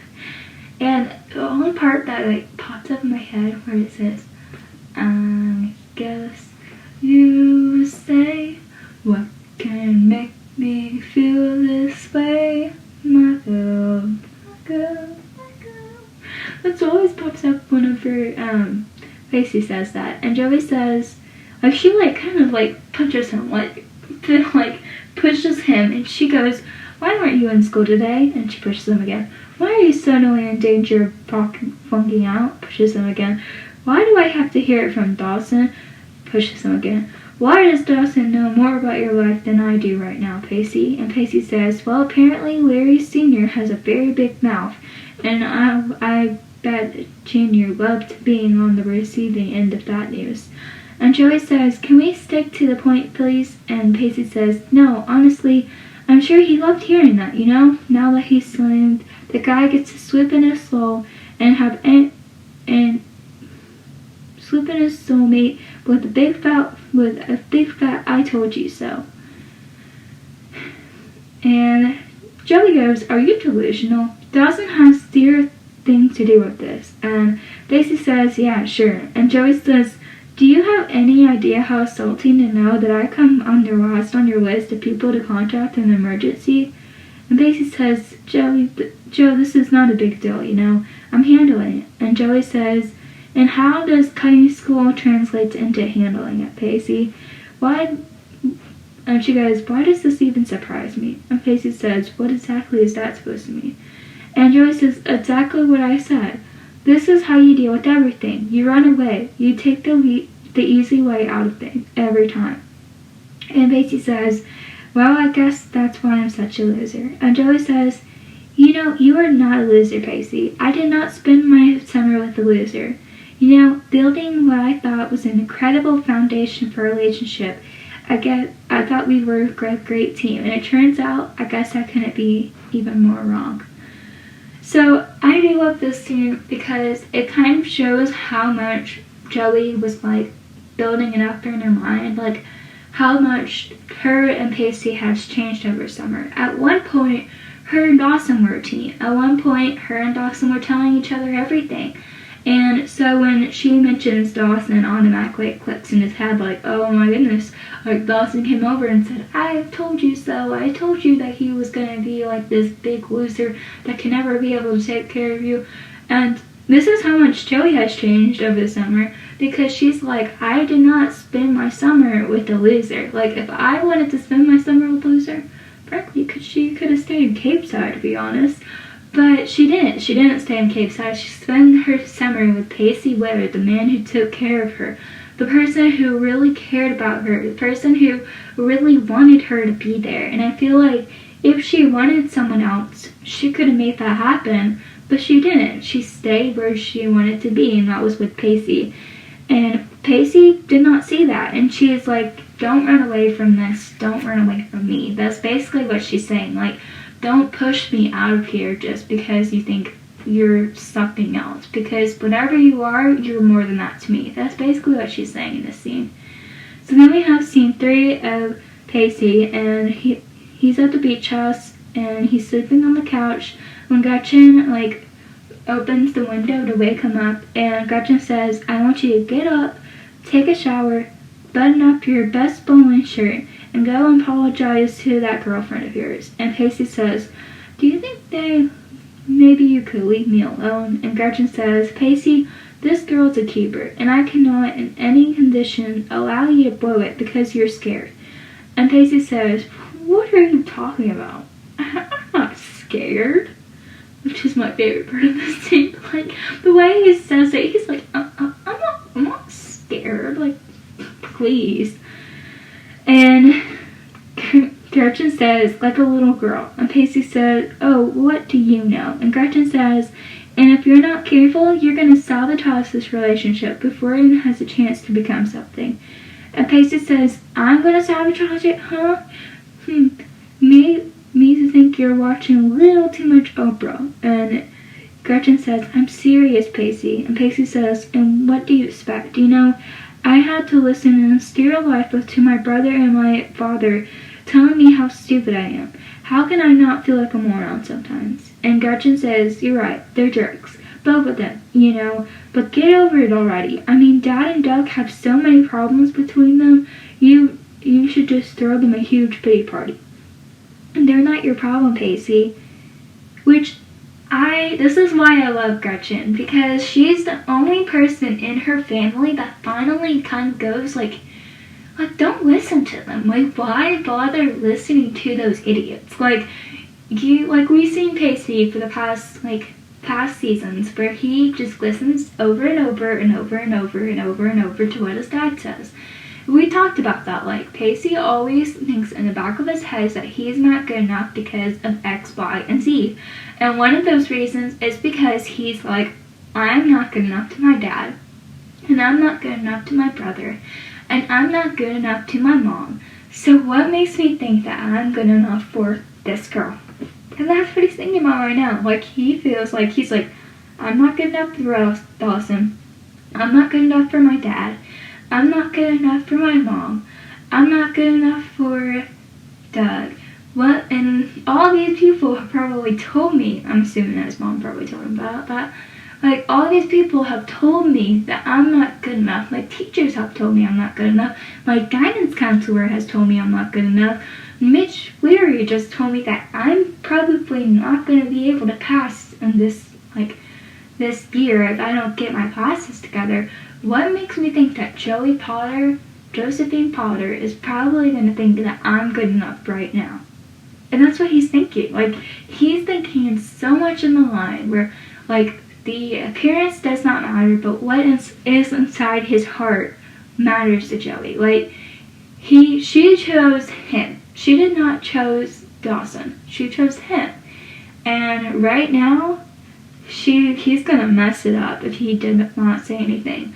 And the only part that, like, pops up in my head where it says, I guess you say, what can make me feel this way? My girl, my girl, my girl. That's always pops up whenever Pacey says that. And Joey says, like, she, like, kind of, like, punches him, like pushes him, and she goes, why weren't you in school today? And she pushes him again. Why are you suddenly in danger of flunking out? Pushes him again. Why do I have to hear it from Dawson? Pushes him again. Why does Dawson know more about your life than I do right now, Pacey? And Pacey says, well, apparently Larry Sr. has a very big mouth, and I bet Junior loved being on the receiving end of that news. And Joey says, can we stick to the point, please? And Pacey says, no, honestly, I'm sure he loved hearing that, you know? Now that he's slammed, the guy gets to swoop in his soul and swoop in his soulmate with a big fat I told you so. And Joey goes, are you delusional? Dawson has zero thing to do with this. And Pacey says, yeah, sure. And Joey says, do you have any idea how assaulting to know that I come last on your list of people to contact in an emergency? And Pacey says, Joe, this is not a big deal, you know. I'm handling it. And Joey says, and how does cutting school translate into handling it, Pacey? Why? And she goes, why does this even surprise me? And Pacey says, what exactly is that supposed to mean? And Joey says, exactly what I said. This is how you deal with everything. You run away. You take the easy way out of things every time. And Pacey says, well, I guess that's why I'm such a loser. And Joey says, you know, you are not a loser, Pacey. I did not spend my summer with a loser. You know, building what I thought was an incredible foundation for a relationship, I thought we were a great team. And it turns out, I guess I couldn't be even more wrong. So I do love this scene because it kind of shows how much Joey was, like, building it up in her mind. Like, how much her and Pacey has changed over summer. At one point, her and Dawson were a team. At one point, her and Dawson were telling each other everything. And so when she mentions Dawson, automatically it clicks in his head like, oh my goodness, like Dawson came over and said, I told you so. I told you that he was going to be like this big loser that can never be able to take care of you. And this is how much Joey has changed over the summer, because she's like, I did not spend my summer with a loser. Like, if I wanted to spend my summer with a loser, frankly, she could have stayed in Cape Side, to be honest. But she didn't. She didn't stay in Cape Side. She spent her summer with Pacey Witter, the man who took care of her, the person who really cared about her, the person who really wanted her to be there. And I feel like if she wanted someone else, she could have made that happen. But she didn't. She stayed where she wanted to be, and that was with Pacey. And Pacey did not see that. And she is like, don't run away from this. Don't run away from me. That's basically what she's saying. Like, don't push me out of here just because you think you're something else. Because whatever you are, you're more than that to me. That's basically what she's saying in this scene. So then we have scene 3 of Pacey, and he's at the beach house, and he's sleeping on the couch when Gretchen, like, opens the window to wake him up, and Gretchen says, I want you to get up, take a shower, button up your best bowling shirt, and go and apologize to that girlfriend of yours. And Pacey says, do you think maybe you could leave me alone? And Gretchen says, Pacey, this girl's a keeper, and I cannot in any condition allow you to blow it because you're scared. And Pacey says, what are you talking about? I'm not scared. Which is my favorite part of this scene. Like, the way he says it, he's like, I'm not scared. Like, please. And Gretchen says, like a little girl. And Pacey says, oh, what do you know? And Gretchen says, and if you're not careful, you're going to sabotage this relationship before it even has a chance to become something. And Pacey says, I'm going to sabotage it, huh? Me to think you're watching a little too much Oprah. And Gretchen says, I'm serious, Pacey. And Pacey says, and what do you expect? You know, I had to listen in a stereo life both to my brother and my father telling me how stupid I am. How can I not feel like a moron sometimes? And Gretchen says, you're right, they're jerks. Both of them, you know, but get over it already. I mean, Dad and Doug have so many problems between them, you should just throw them a huge pity party. And they're not your problem, Pacey. This is why I love Gretchen, because she's the only person in her family that finally kind of goes like, don't listen to them. Like, why bother listening to those idiots? Like, we've seen Pacey for the past seasons where he just listens over and over and over and over and over and over to what his dad says. We talked about that. Like, Pacey always thinks in the back of his head that he's not good enough because of X, Y, and Z. And one of those reasons is because he's like, I'm not good enough to my dad, and I'm not good enough to my brother, and I'm not good enough to my mom. So what makes me think that I'm good enough for this girl? And that's what he's thinking about right now. Like, he feels like he's like, I'm not good enough for Dawson. I'm not good enough for my dad. I'm not good enough for my mom. I'm not good enough for Doug. What? And all these people have probably told me, I'm assuming that his mom probably told him about that, like, all these people have told me that I'm not good enough. My teachers have told me I'm not good enough. My guidance counselor has told me I'm not good enough. Mitch Leary just told me that I'm probably not going to be able to pass in this year if I don't get my classes together. What makes me think that Josephine Potter is probably going to think that I'm good enough right now? And that's what he's thinking. Like, he's thinking so much in the line where, like, the appearance does not matter, but what is inside his heart matters to Joey. Like, she chose him. She did not choose Dawson. She chose him. And right now, he's gonna mess it up if he did not say anything.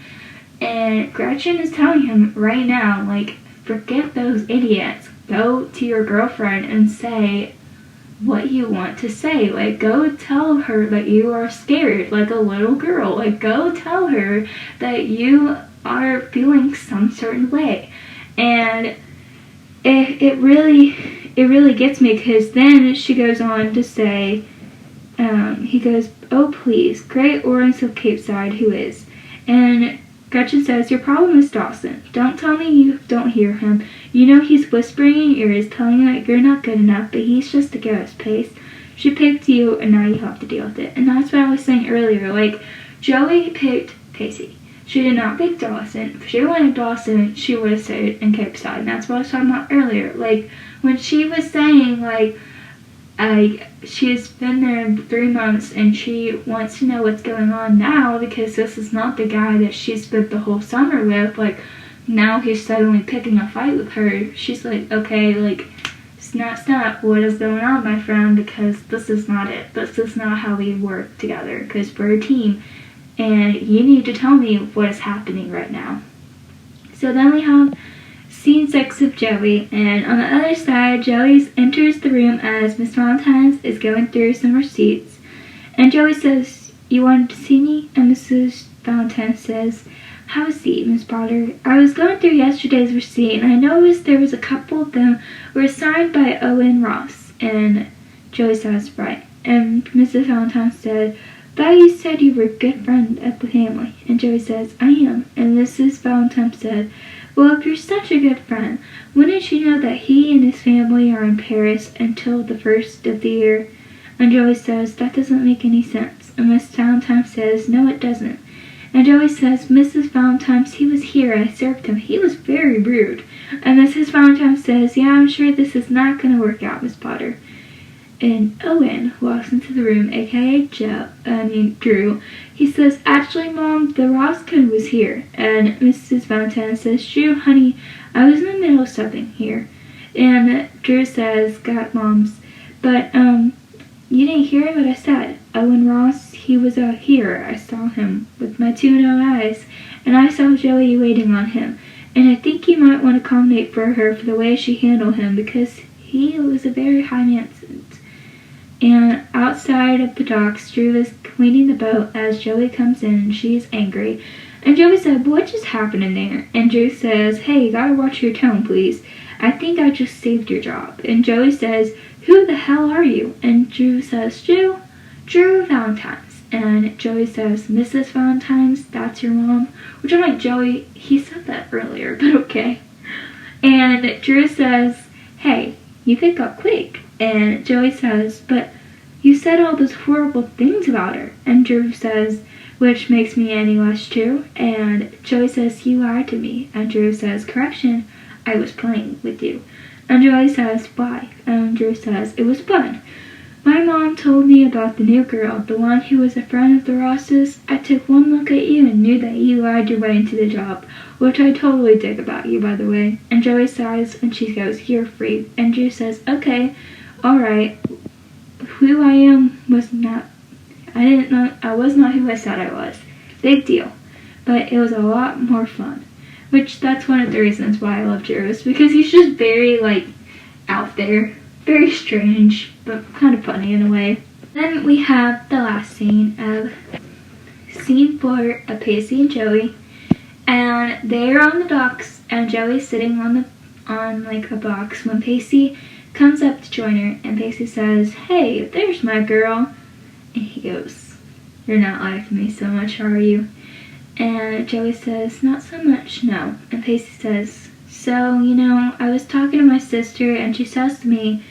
And Gretchen is telling him right now, like, forget those idiots. Go to your girlfriend and say what you want to say. Like, go tell her that you are scared like a little girl. Like, go tell her that you are feeling some certain way. And it really gets me, because then she goes on to say, he goes, "Oh please, great Lawrence of Cape Side, who is?" And Gretchen says, "Your problem is Dawson. Don't tell me you don't hear him. You know he's whispering in your ears, telling you that you're not good enough, but he's just a ghost, Pace. She picked you, and now you have to deal with it." And that's what I was saying earlier. Like, Joey picked Pacey. She did not pick Dawson. If she wanted Dawson, she would have stayed in Cape Side. And that's what I was talking about earlier. Like, when she was saying, like, she's been there 3 months and she wants to know what's going on now, because this is not the guy that she spent the whole summer with. Like, now he's suddenly picking a fight with her. She's like, okay, like, snap, what is going on, my friend? Because this is not it. This is not how we work together, because we're a team. And you need to tell me what is happening right now. So then we have scene 6 of Joey, and on the other side, Joey enters the room as Miss Valentine's is going through some receipts. And Joey says, "You wanted to see me?" And Mrs. Valentine says, "Have a seat, Miss Potter. I was going through yesterday's receipt, and I noticed there was a couple of them were signed by Owen Ross." And Joey says, "Right." And Mrs. Valentine said, "Thought you said you were a good friend of the family." And Joey says, "I am." And Mrs. Valentine said, "Well, if you're such a good friend, wouldn't you know that he and his family are in Paris until the first of the year?" And Joey says, "That doesn't make any sense." And Miss Valentine says, "No, it doesn't." And Joey says, "Mrs. Valentine, he was here. I served him. He was very rude." And Mrs. Valentine says, "Yeah, I'm sure this is not going to work out, Miss Potter." And Owen walks into the room, aka Drew. He says, "Actually, Mom, the Ross kid was here." And Mrs. Valentine says, "Drew, honey, I was in the middle of something here." And Drew says, "Got Moms, but you didn't hear what I said. Owen Ross, he was out here. I saw him with my 2 own eyes, and I saw Joey waiting on him. And I think you might want to accommodate for her for the way she handled him, because he was a very high maintenance." And outside of the docks, Drew is cleaning the boat as Joey comes in, and she is angry. And Joey said, "What just happened in there?" And Drew says, "Hey, you gotta watch your tone, please. I think I just saved your job." And Joey says, "Who the hell are you?" And Drew says, Drew Valentine's." And Joey says, "Mrs. Valentine's, that's your mom?" Which I'm like, Joey, he said that earlier, but okay. And Drew says, "Hey, you pick up quick." And Joey says, "But you said all those horrible things about her." And Drew says, "Which makes me any less true." And Joey says, "You lied to me." And Drew says, "Correction, I was playing with you." And Joey says, "Why?" And Drew says, "It was fun. My mom told me about the new girl, the one who was a friend of the Rosses. I took one look at you and knew that you lied your way into the job, which I totally dig about you, by the way." And Joey sighs and she goes, "You're free." And Drew says, "Okay, all right. Who I am was not, I was not who I said I was. Big deal. But it was a lot more fun." Which, that's one of the reasons why I love Drew, is because he's just very, like, out there. Very strange, but kind of funny in a way. Then we have the last scene of scene 4 of Pacey and Joey. And they're on the docks, and Joey's sitting on like a box when Pacey comes up to join her, and Pacey says, "Hey, there's my girl." And he goes, "You're not liking me so much, are you?" And Joey says, "Not so much, no." And Pacey says, "So, you know, I was talking to my sister, and she says to me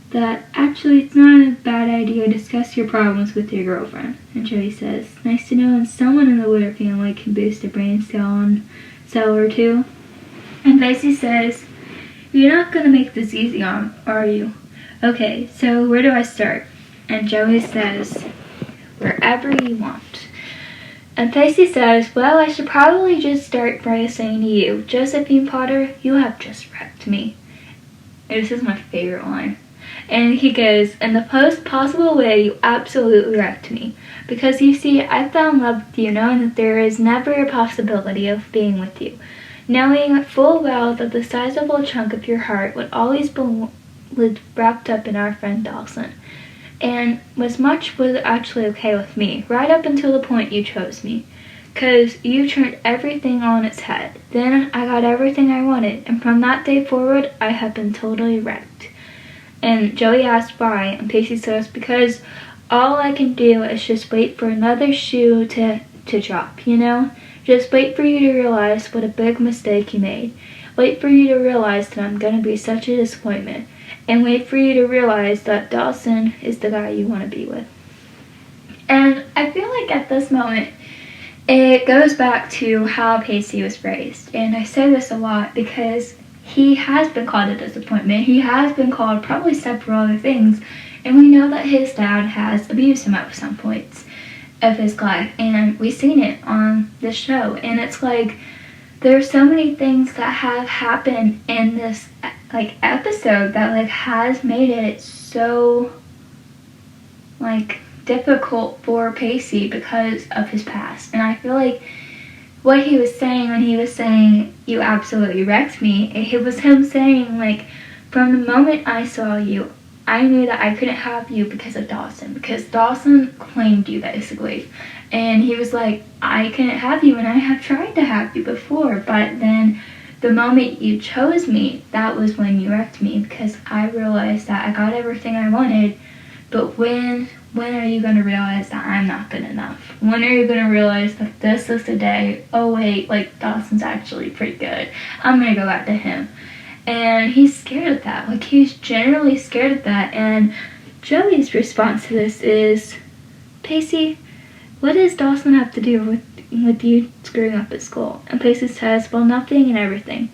that actually it's not a bad idea to discuss your problems with your girlfriend." And Joey says, "Nice to know when someone in the Witter family can boost a brain cell or two." And Pacey says, "You're not going to make this easy on, are you? Okay, so where do I start?" And Joey says, "Wherever you want." And Pacey says, "Well, I should probably just start by saying to you, Josephine Potter, you have just wrecked me." And this is my favorite line. And he goes, "In the most possible way, you absolutely wrecked me. Because you see, I fell in love with you knowing that there is never a possibility of being with you. Knowing full well that the sizable chunk of your heart would always be wrapped up in our friend Dawson. And was actually okay with me, right up until the point you chose me. because you turned everything on its head. Then I got everything I wanted, and from that day forward, I have been totally wrecked." And Joey asked why, and Pacey says, "Because all I can do is just wait for another shoe to drop, you know? Just wait for you to realize what a big mistake you made. Wait for you to realize that I'm gonna be such a disappointment. And wait for you to realize that Dawson is the guy you want to be with." And I feel like at this moment, it goes back to how Pacey was raised. And I say this a lot because he has been called a disappointment. He has been called probably several other things. And we know that his dad has abused him at some points of his life. And we've seen it on this show. And it's like, there's so many things that have happened in this like episode that like has made it so like difficult for Pacey because of his past. And I feel like what he was saying when he was saying, "You absolutely wrecked me," it was him saying like, from the moment I saw you, I knew that I couldn't have you because of Dawson, because Dawson claimed you basically. And he was like, "I couldn't have you, and I have tried to have you before, but then the moment you chose me, that was when you wrecked me, because I realized that I got everything I wanted, but when are you going to realize that I'm not good enough? When are you going to realize that this is the day, oh wait, like Dawson's actually pretty good. I'm going to go back to him." And he's scared of that. Like, he's generally scared of that. And Joey's response to this is, "Pacey, what does Dawson have to do with you screwing up at school?" And Pacey says, "Well, nothing and everything.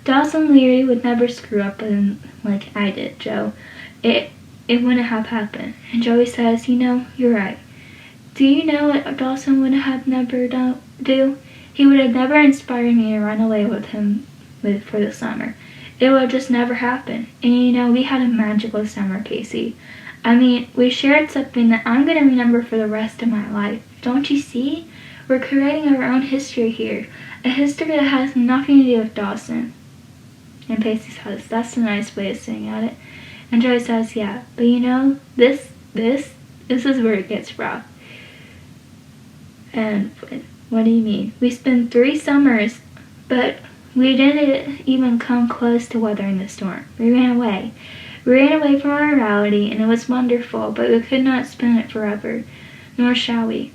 Dawson Leary would never screw up like I did, Joe. It wouldn't have happened." And Joey says, "You know, you're right. Do you know what Dawson would have never do? He would have never inspired me to run away with him for the summer. It would have just never happened. And you know, we had a magical summer, Pacey. I mean, we shared something that I'm going to remember for the rest of my life. Don't you see? We're creating our own history here. A history that has nothing to do with Dawson." And Pacey says, "That's a nice way of saying it." And Joey says, "Yeah, but you know, this is where it gets rough." And what do you mean? "We spent 3 summers, but we didn't even come close to weathering the storm. We ran away. We ran away from our reality, and it was wonderful, but we could not spend it forever, nor shall we."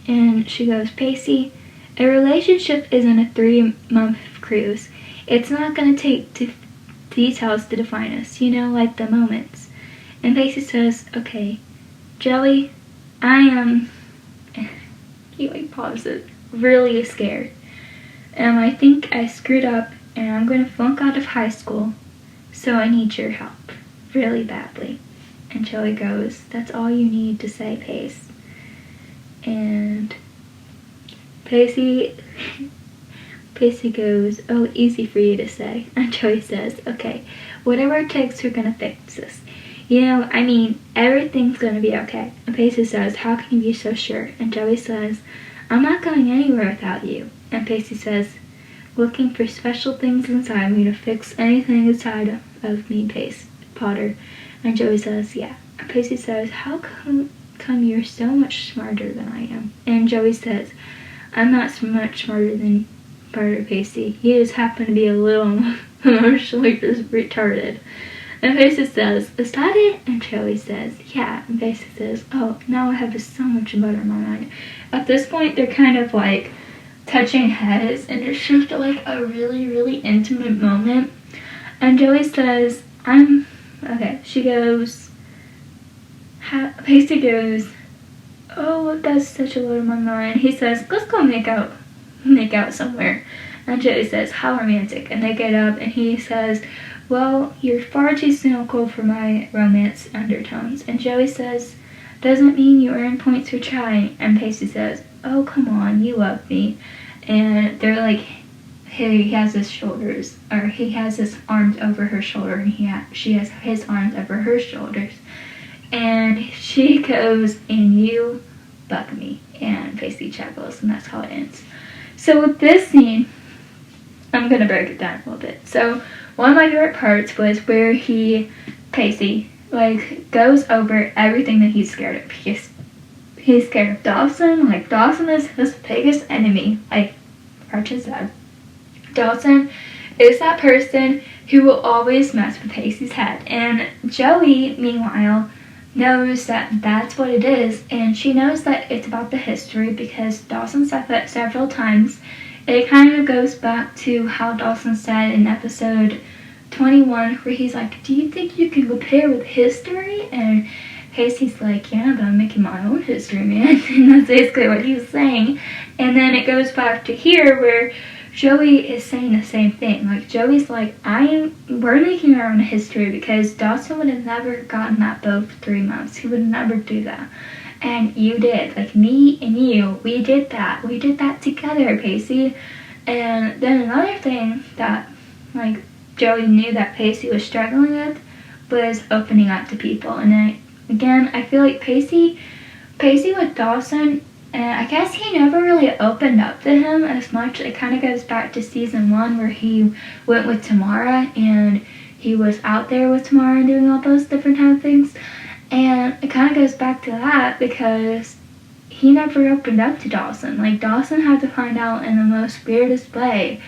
And she goes, "Pacey, a relationship isn't a 3-month cruise. It's not going to take details to define us, you know, like the moments." And Pacey says, "Okay, Joey, I am," he like pauses, "really scared. I think I screwed up, and I'm going to flunk out of high school, so I need your help, really badly." And Joey goes, "That's all you need to say, Pace." And Pacey goes, "Oh, easy for you to say." And Joey says, "Okay, whatever it takes, we're going to fix this. You know, I mean, everything's going to be okay." And Pacey says, "How can you be so sure?" And Joey says, "I'm not going anywhere without you." And Pacey says, "Looking for special things inside me to fix anything inside of me, Pace Potter." And Joey says, "Yeah." And Pacey says, "How come you're so much smarter than I am?" And Joey says, "I'm not so much smarter than Pacey. You just happen to be a little emotionally retarded." And Pacey says, "Is that it?" And Joey says, "Yeah." And Pacey says, "Oh, now I have so much better in my mind." At this point, they're kind of like touching heads, and it's just like a really, really intimate moment. And Joey says, okay. She goes, Pacey goes, "Oh, that's such a load of my mind." He says, "Let's go make out somewhere." And Joey says, "How romantic." And they get up, and he says, "Well, you're far too cynical for my romance undertones." And Joey says, "Doesn't mean you earn points for trying." And Pacey says, "Oh, come on, you love me." And they're like, he has his shoulders, or he has his arms over her shoulder, and she has his arms over her shoulders. And she goes, "And you bug me." And Pacey chuckles, and that's how it ends. So with this scene, I'm going to break it down a little bit. So one of my favorite parts was where Pacey, like, goes over everything that he's scared of. he's scared of Dawson. Like, Dawson is his biggest enemy. Like Archie said, Dawson is that person who will always mess with Pacey's head. And Joey, meanwhile, knows that that's what it is, and she knows that it's about the history because Dawson said that several times. It kind of goes back to how Dawson said in episode 21, where he's like, do you think you can compare with history? And Pacey's like, yeah, but I'm making my own history, man. And that's basically what he was saying. And then it goes back to here where Joey is saying the same thing. Like, Joey's like, we're making our own history because Dawson would have never gotten that boat for 3 months. He would never do that. And you did. Like, me and you, we did that. We did that together, Pacey. And then another thing that, like, Joey knew that Pacey was struggling with was opening up to people. And I feel like Pacey with Dawson, and I guess he never really opened up to him as much. It kind of goes back to season 1 where he went with Tamara and he was out there with Tamara and doing all those different kind of things. And it kind of goes back to that because he never opened up to Dawson. Like, Dawson had to find out in the most weirdest way.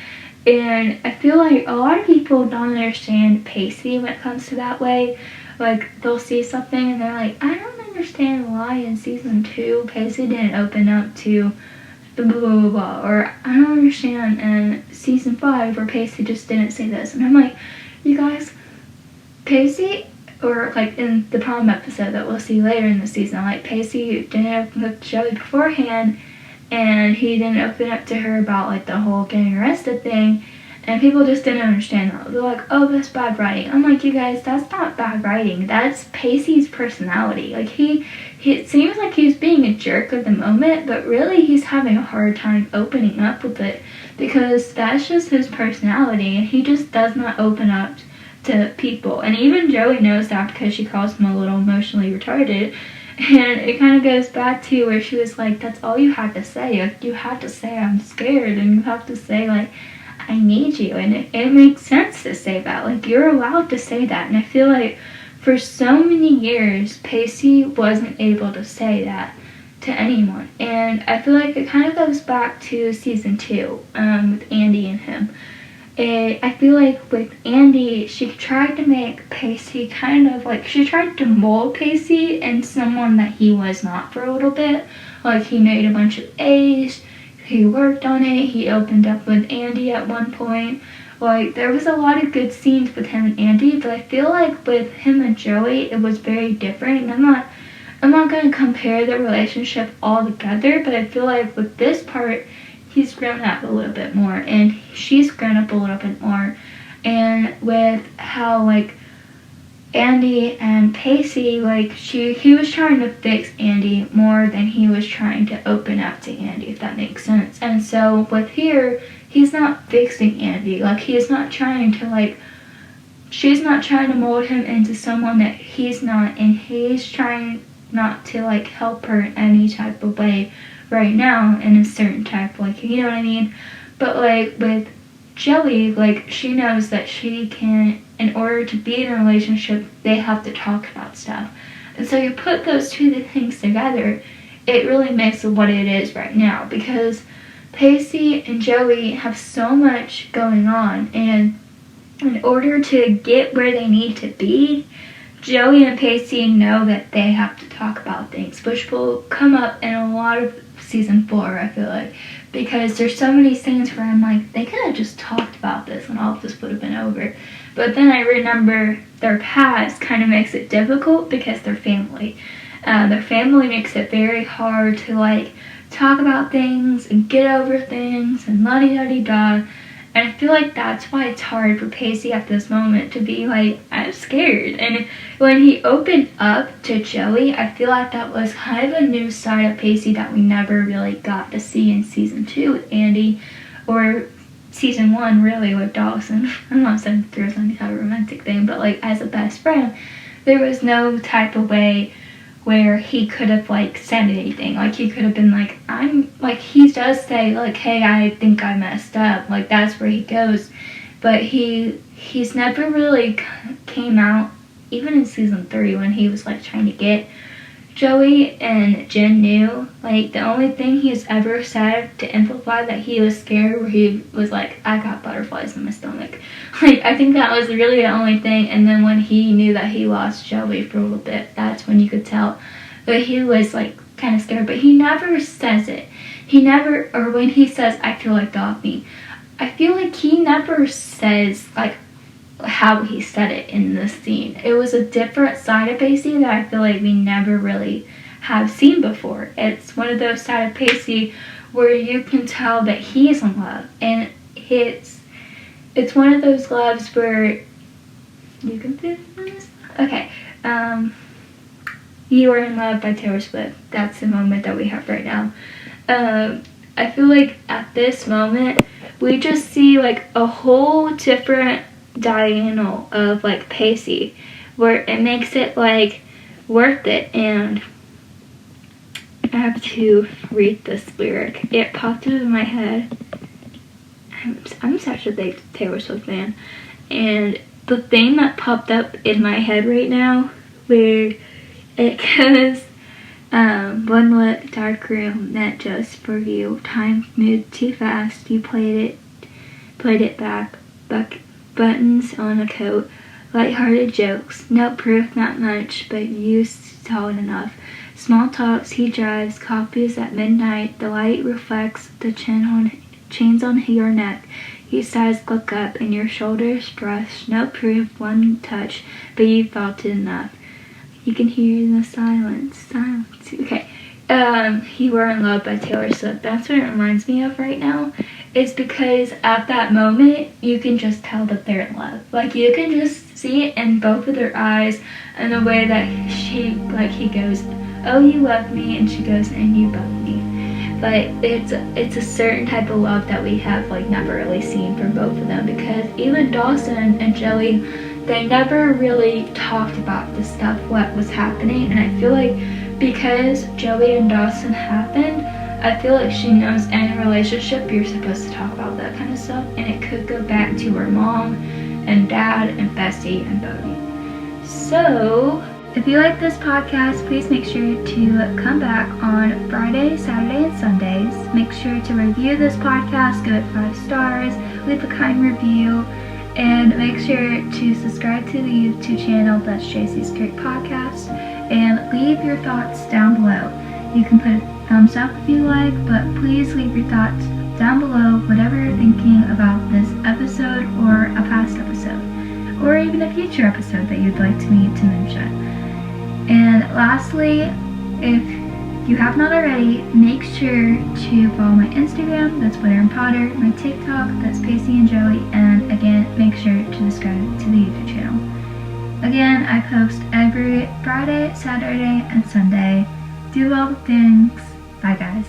And I feel like a lot of people don't understand Pacey when it comes to that way. Like, they'll see something and they're like, I don't understand why in season 2 Pacey didn't open up to the blah blah blah blah, or I don't understand in season 5 where Pacey just didn't say this. And I'm like, you guys, Pacey, or like in the prom episode that we'll see later in the season, like, Pacey didn't open up to Joey beforehand and he didn't open up to her about like the whole getting arrested thing. And people just didn't understand that. They're like, oh, that's bad writing. I'm like, you guys, that's not bad writing. That's Pacey's personality. Like, he it seems like he's being a jerk at the moment, but really he's having a hard time opening up with it because that's just his personality, and he just does not open up to people. And even Joey knows that because she calls him a little emotionally retarded. And it kind of goes back to where she was like, that's all you had to say. Like, you had to say, I'm scared, and you have to say, like, I need you. And it makes sense to say that. Like, you're allowed to say that. And I feel like for so many years, Pacey wasn't able to say that to anyone. And I feel like it kind of goes back to season 2 with Andy and him. I feel like with Andy, she tried to make Pacey kind of like, she tried to mold Pacey in someone that he was not for a little bit. Like, he made a bunch of A's. He worked on it. He opened up with Andy at one point. Like, there was a lot of good scenes with him and Andy, but I feel like with him and Joey, it was very different. And I'm not going to compare the relationship all together, but I feel like with this part, he's grown up a little bit more, and she's grown up a little bit more. And with how, like, Andy and Pacey, like, he was trying to fix Andy more than he was trying to open up to Andy, if that makes sense. And so with here, he's not fixing Andy. Like, he's not trying to, like, she's not trying to mold him into someone that he's not, and he's trying not to, like, help her in any type of way right now in a certain type, like, you know what I mean? But, like, with Joey, like, she knows that she can, in order to be in a relationship, they have to talk about stuff. And so you put those two things together, it really makes it what it is right now, because Pacey and Joey have so much going on, and in order to get where they need to be, Joey and Pacey know that they have to talk about things, which will come up in a lot of season 4, I feel like, because there's so many scenes where I'm like, they could have just talked about this and all of this would have been over. But then I remember their past kind of makes it difficult because they're family. Their family makes it very hard to, like, talk about things and get over things and la-di-da-di-da. And I feel like that's why it's hard for Pacey at this moment to be like, I'm scared. And when he opened up to Joey, I feel like that was kind of a new side of Pacey that we never really got to see in season 2 with Andy, or season 1 really with Dawson. I'm not saying there was any type of romantic thing, but, like, as a best friend, there was no type of way where he could have, like, said anything. Like, he could have been like, he does say, like, hey, I think I messed up. Like, that's where he goes. But he's never really came out, even in season 3 when he was, like, trying to get Joey and Jen knew, like, the only thing he's ever said to amplify that he was scared, where he was like, I got butterflies in my stomach. Like, I think that was really the only thing. And then when he knew that he lost Joey for a little bit, that's when you could tell. But he was, like, kind of scared. But he never says it. He never, or when he says, I feel like Daphne, I feel like he never says, like, how he said it in this scene. It was a different side of Pacey that I feel like we never really have seen before. It's one of those side of Pacey where you can tell that he's in love, and it's one of those loves where you can feel this. Okay, You Are in Love by Taylor Swift. That's the moment that we have right now. I feel like at this moment we just see like a whole different diagonal of like Pacey, where it makes it like worth it. And I have to read this lyric. It popped into my head. I'm such a big Taylor Swift fan, and the thing that popped up in my head right now, where it goes, one look, dark room, meant just for you. Time moved too fast. You played it back. Buttons on a coat, light-hearted jokes, no proof, not much, but you saw it enough. Small talks, he drives, coffees at midnight, the light reflects the chains on your neck. He sighs, look up, and your shoulders brush, no proof, one touch, but you felt it enough. You can hear in the silence. Okay. You Were in Love by Taylor Swift. That's what it reminds me of right now. Is because at that moment you can just tell that they're in love. Like, you can just see it in both of their eyes, and the way that he goes, oh, you love me, and she goes, and you love me. But it's a certain type of love that we have like never really seen from both of them, because even Dawson and Joey, they never really talked about the stuff, what was happening. And I feel like because Joey and Dawson happened, I feel like she knows in a relationship you're supposed to talk about that kind of stuff, and it could go back to her mom and dad and Bessie and Bodie. So, if you like this podcast, please make sure to come back on Friday, Saturday, and Sundays. Make sure to review this podcast, give it 5 stars, leave a kind review, and make sure to subscribe to the YouTube channel, that's Jacey's Great Podcast, and leave your thoughts down below. You can put a thumbs up if you like, but please leave your thoughts down below, whatever you're thinking about this episode or a past episode, or even a future episode that you'd like me to mention. And lastly, if you have not already, make sure to follow my Instagram, that's Witter and Potter, my TikTok, that's Pacey and Joey, and again, make sure to subscribe to the YouTube channel. Again, I post every Friday, Saturday, and Sunday. Do all the things. Bye, guys.